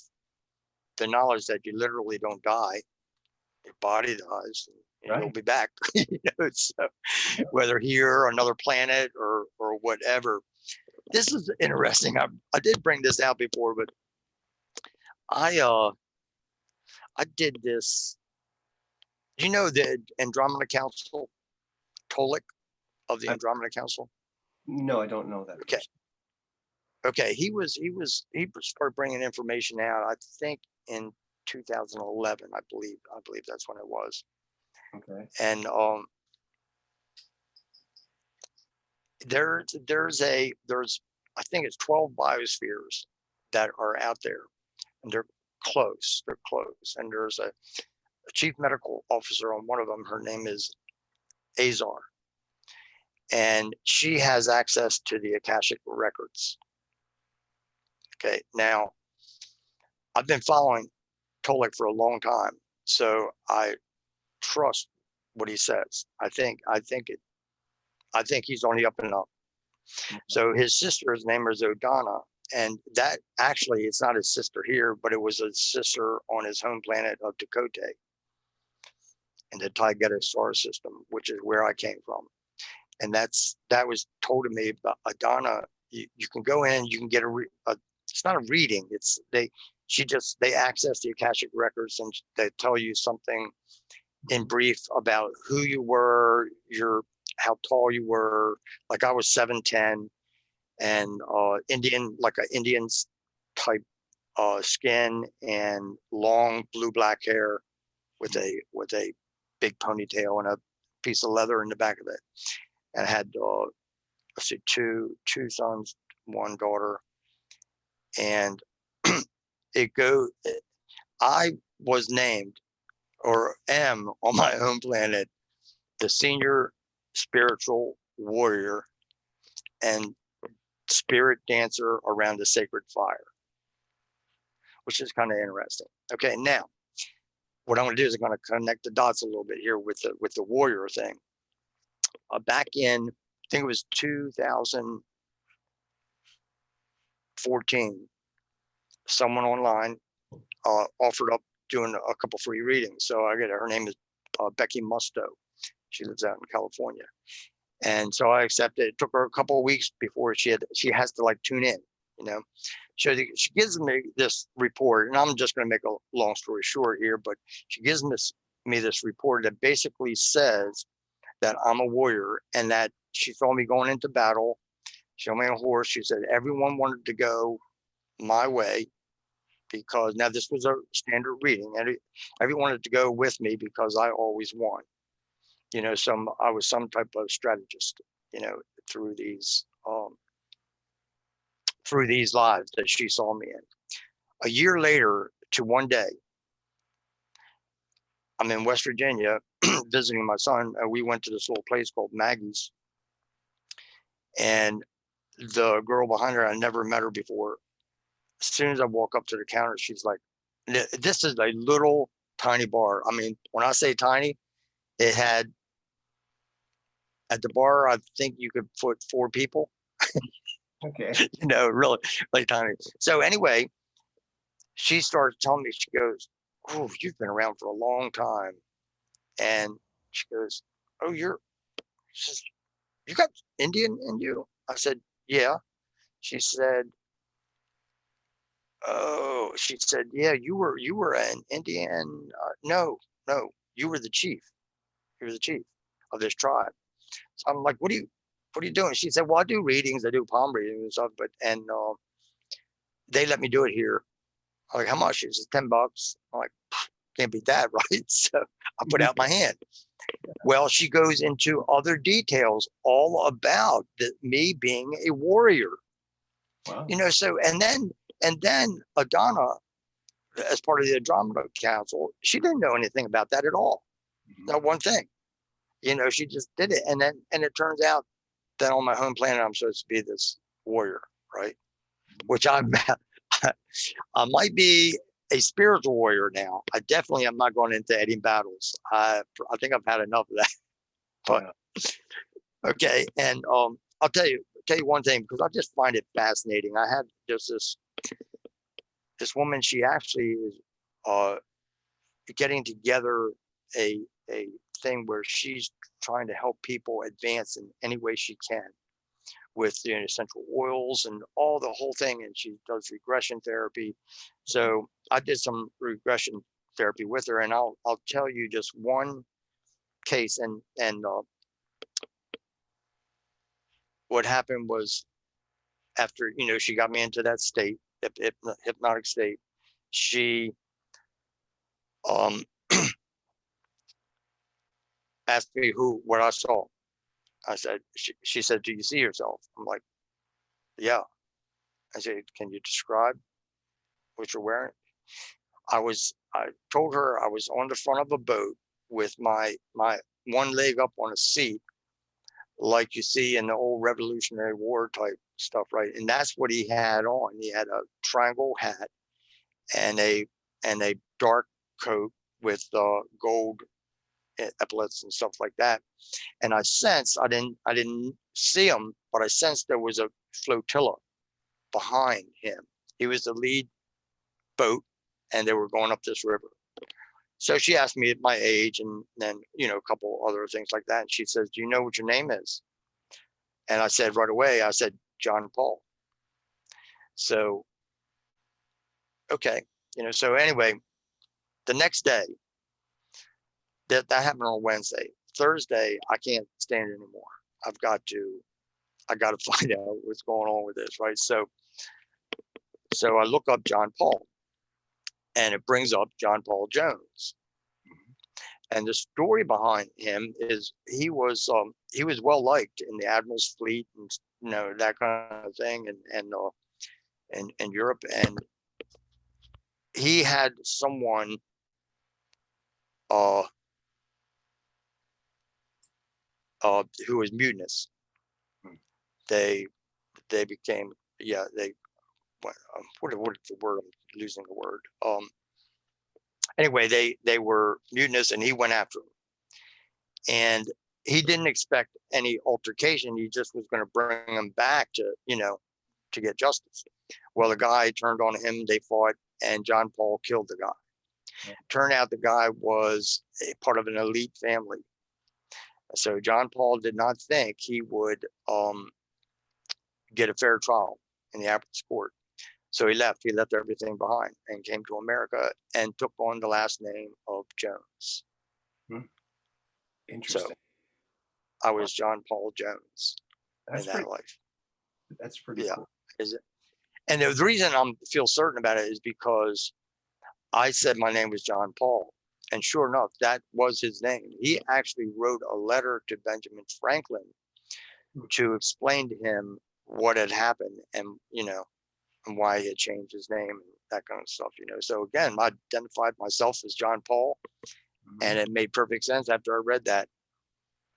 Speaker 2: the knowledge that you literally don't die, your body dies, and you'll
Speaker 1: Right.
Speaker 2: be back. You know, so whether here or another planet or whatever. This is interesting. I did bring this out before, but I did this. Do you know the Andromeda Council, Tolek of the
Speaker 1: I,
Speaker 2: Andromeda Council?
Speaker 1: no, I don't know that
Speaker 2: Okay.
Speaker 1: person.
Speaker 2: Okay. He started bringing information out, I think in 2011, I believe that's when it was.
Speaker 1: Okay.
Speaker 2: And there's I think it's 12 biospheres that are out there, and they're close. And there's a chief medical officer on one of them. Her name is Azar, and she has access to the Akashic records. Okay, now I've been following Tolek for a long time, so I trust what he says. I think he's on the up and up. So his sister's name is Odana, and that actually, it's not his sister here, but it was his sister on his home planet of Dakota in the Taigeta star system, which is where I came from. And that was told to me about Adana. You can go in, you can get it's not a reading. It's they access the Akashic records, and they tell you something in brief about who you were, how tall you were. Like I was 7'10", and Indian, like an Indian type skin, and long blue-black hair with a big ponytail and a piece of leather in the back of it. And I had let's see, two sons, one daughter, and I was named, or am on my own planet, the senior spiritual warrior and spirit dancer around the sacred fire, which is kind of interesting. Okay, now what I'm going to do is I'm going to connect the dots a little bit here with the warrior thing. Back in, I think it was 2014, someone online offered up doing a couple free readings. So I get her name is Becky Musto, She lives out in California. And so I accepted. It took her a couple of weeks before she has to like tune in, you know. So she gives me this report, and I'm just going to make a long story short here, but she gives me this report that basically says that I'm a warrior and that she saw me going into battle. She showed me a horse. She said everyone wanted to go my way because now this was a standard reading, and everyone wanted to go with me because I always won. You know, I was some type of strategist, you know, through these lives that she saw me in. A year later to one day, I'm in West Virginia visiting my son, and we went to this little place called Maggie's. And the girl behind her, I never met her before. As soon as I walk up to the counter, she's like, this is a little tiny bar. I mean, when I say tiny, it had, at the bar, I think you could put 4 people.
Speaker 1: Okay.
Speaker 2: You know, really, really tiny. So anyway, she starts telling me, she goes, oh, you've been around for a long time. And she goes, oh, you got Indian in you? I said, yeah. She said, oh, she said, yeah, you were an Indian. No, you were the chief. You were the chief of this tribe. So I'm like, what are you doing? She said, well, I do readings. I do palm readings and stuff, and they let me do it here. I'm like, how much? She says, $10. I'm like, can't beat that, right? So I put out my hand. Well, she goes into other details all about me being a warrior.
Speaker 1: Wow.
Speaker 2: You know, so and then Adana, as part of the Andromeda Council, she didn't know anything about that at all. Not one thing. You know, she just did it. And it turns out that on my home planet, I'm supposed to be this warrior, right? Which I might be a spiritual warrior now. I definitely am not going into any battles. I think I've had enough of that. But okay, and I'll tell you one thing, because I just find it fascinating. I had just this woman. She actually is getting together a thing where she's trying to help people advance in any way she can with the essential oils and all the whole thing. And she does regression therapy. So I did some regression therapy with her, and I'll tell you just one case. And what happened was, after, you know, she got me into that state, hypnotic state, she asked me what I saw. I said, she said, do you see yourself? I'm like, yeah. I said, can you describe what you're wearing? I told her I was on the front of a boat with my one leg up on a seat, like you see in the old Revolutionary War type stuff, right? And that's what he had on. He had a triangle hat and a dark coat with gold epaulets and stuff like that. And I sensed, I didn't see him, but I sensed there was a flotilla behind him. He was the lead boat, and they were going up this river. So she asked me my age, and then, you know, a couple other things like that. And she says, do you know what your name is? And I said right away, I said, John Paul. So, okay. You know, so anyway, the next day, that happened on Wednesday. Thursday, I can't stand it anymore. I got to find out what's going on with this, right? So I look up John Paul, and it brings up John Paul Jones. And the story behind him is he was well liked in the Admiral's fleet, and, you know, that kind of thing, and in Europe. And he had someone who was mutinous. They became, yeah, they what is the word? I'm losing the word. Anyway, they were mutinous, and he went after him. And he didn't expect any altercation. He just was going to bring him back to, you know, to get justice. Well, the guy turned on him. They fought, and John Paul killed the guy. Yeah. Turned out the guy was a part of an elite family. So John Paul did not think he would get a fair trial in the Apple's court. So he left everything behind and came to America and took on the last name of Jones.
Speaker 1: Interesting.
Speaker 2: So I was John Paul Jones
Speaker 1: That's
Speaker 2: in that
Speaker 1: pretty,
Speaker 2: life.
Speaker 1: that's pretty
Speaker 2: Yeah.
Speaker 1: cool.
Speaker 2: Is it? And the reason I feel certain about it is because I said my name was John Paul. And sure enough, that was his name. He actually wrote a letter to Benjamin Franklin to explain to him what had happened and, and why he had changed his name and that kind of stuff, So again, I identified myself as John Paul, and it made perfect sense after I read that.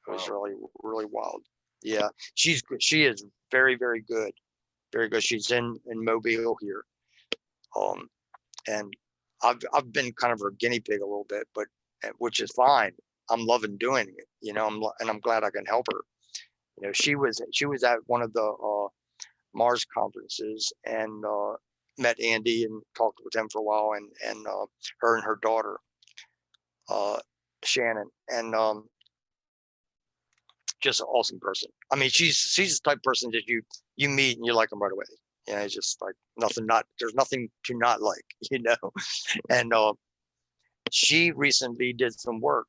Speaker 2: It was really, really wild. Yeah, she is very, very good. Very good. She's in Mobile here. And I've been kind of her guinea pig a little bit, but which is fine. I'm loving doing it, and I'm glad I can help her. She was at one of the Mars conferences and met Andy and talked with him for a while, and her and her daughter, Shannon, and just an awesome person. I mean, she's the type of person that you meet and you like them right away. It's just like there's nothing to not like, And she recently did some work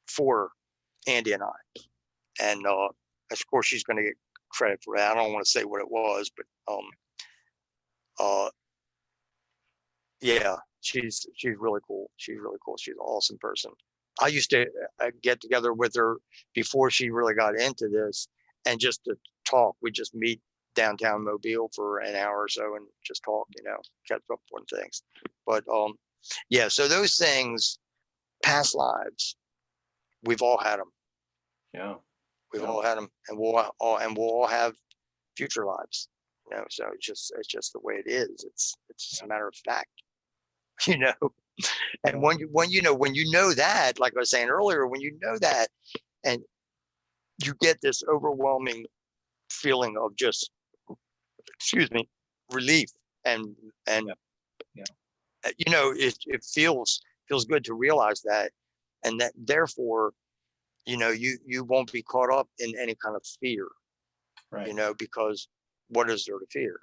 Speaker 2: for Andy and I, and of course she's going to get credit for that. I don't want to say what it was, but yeah, she's really cool. She's really cool. She's an awesome person. I used to get together with her before she really got into this, and just to talk. We just meet downtown Mobile for an hour or so and just talk, catch up on things. But yeah, so those things, past lives, we've all had them.
Speaker 1: Yeah,
Speaker 2: we've all had them, and we'll all have future lives. So it's just the way it is. It's just a matter of fact. And when you know that, like I was saying earlier, when you know that, and you get this overwhelming feeling of just, relief, and it feels good to realize that, and that therefore, you won't be caught up in any kind of fear,
Speaker 1: right.
Speaker 2: Because what is there to fear,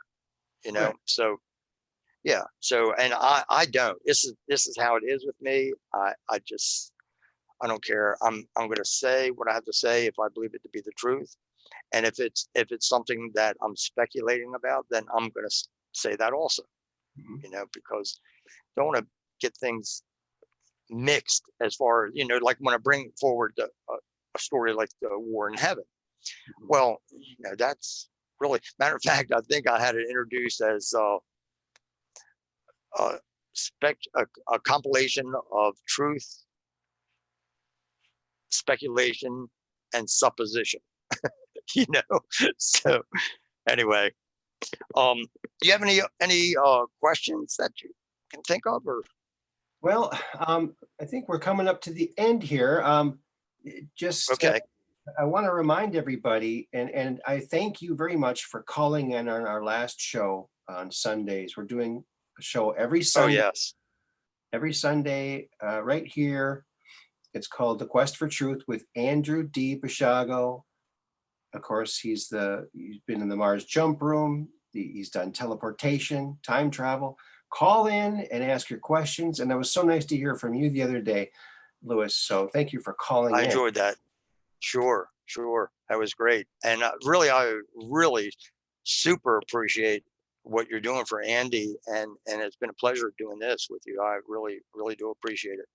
Speaker 1: Right.
Speaker 2: So. Yeah. So, and I don't. This is how it is with me. I don't care. I'm going to say what I have to say if I believe it to be the truth, and if it's something that I'm speculating about, then I'm going to say that also. Because I don't want to get things mixed as far as, like when I bring forward a story like the War in Heaven. Well, that's really, matter of fact, I think I had it introduced as a compilation of truth, speculation, and supposition. So anyway, do you have any questions that you can think of, or?
Speaker 1: Well, I think we're coming up to the end here. Just
Speaker 2: Okay.
Speaker 1: I want to remind everybody, and I thank you very much for calling in on our last show on Sundays. We're doing a show every
Speaker 2: Oh
Speaker 1: Sunday.
Speaker 2: yes.
Speaker 1: Every Sunday, right here. It's called The Quest for Truth with Andrew D. Basiago. Of course, he's been in the Mars jump room. He's done teleportation, time travel. Call in and ask your questions. And that was so nice to hear from you the other day, Lewis. So thank you for calling in.
Speaker 2: I enjoyed that. Sure. That was great. And I really super appreciate what you're doing for Andy. And it's been a pleasure doing this with you. I really, really do appreciate it.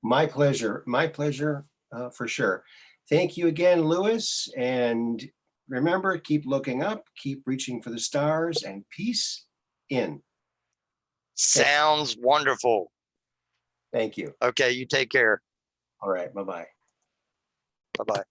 Speaker 1: My pleasure. My pleasure, for sure. Thank you again, Lewis. And remember, keep looking up, keep reaching for the stars, and peace in.
Speaker 2: Sounds wonderful.
Speaker 1: Thank you.
Speaker 2: Okay, you take care.
Speaker 1: All right. Bye-bye.
Speaker 2: Bye-bye.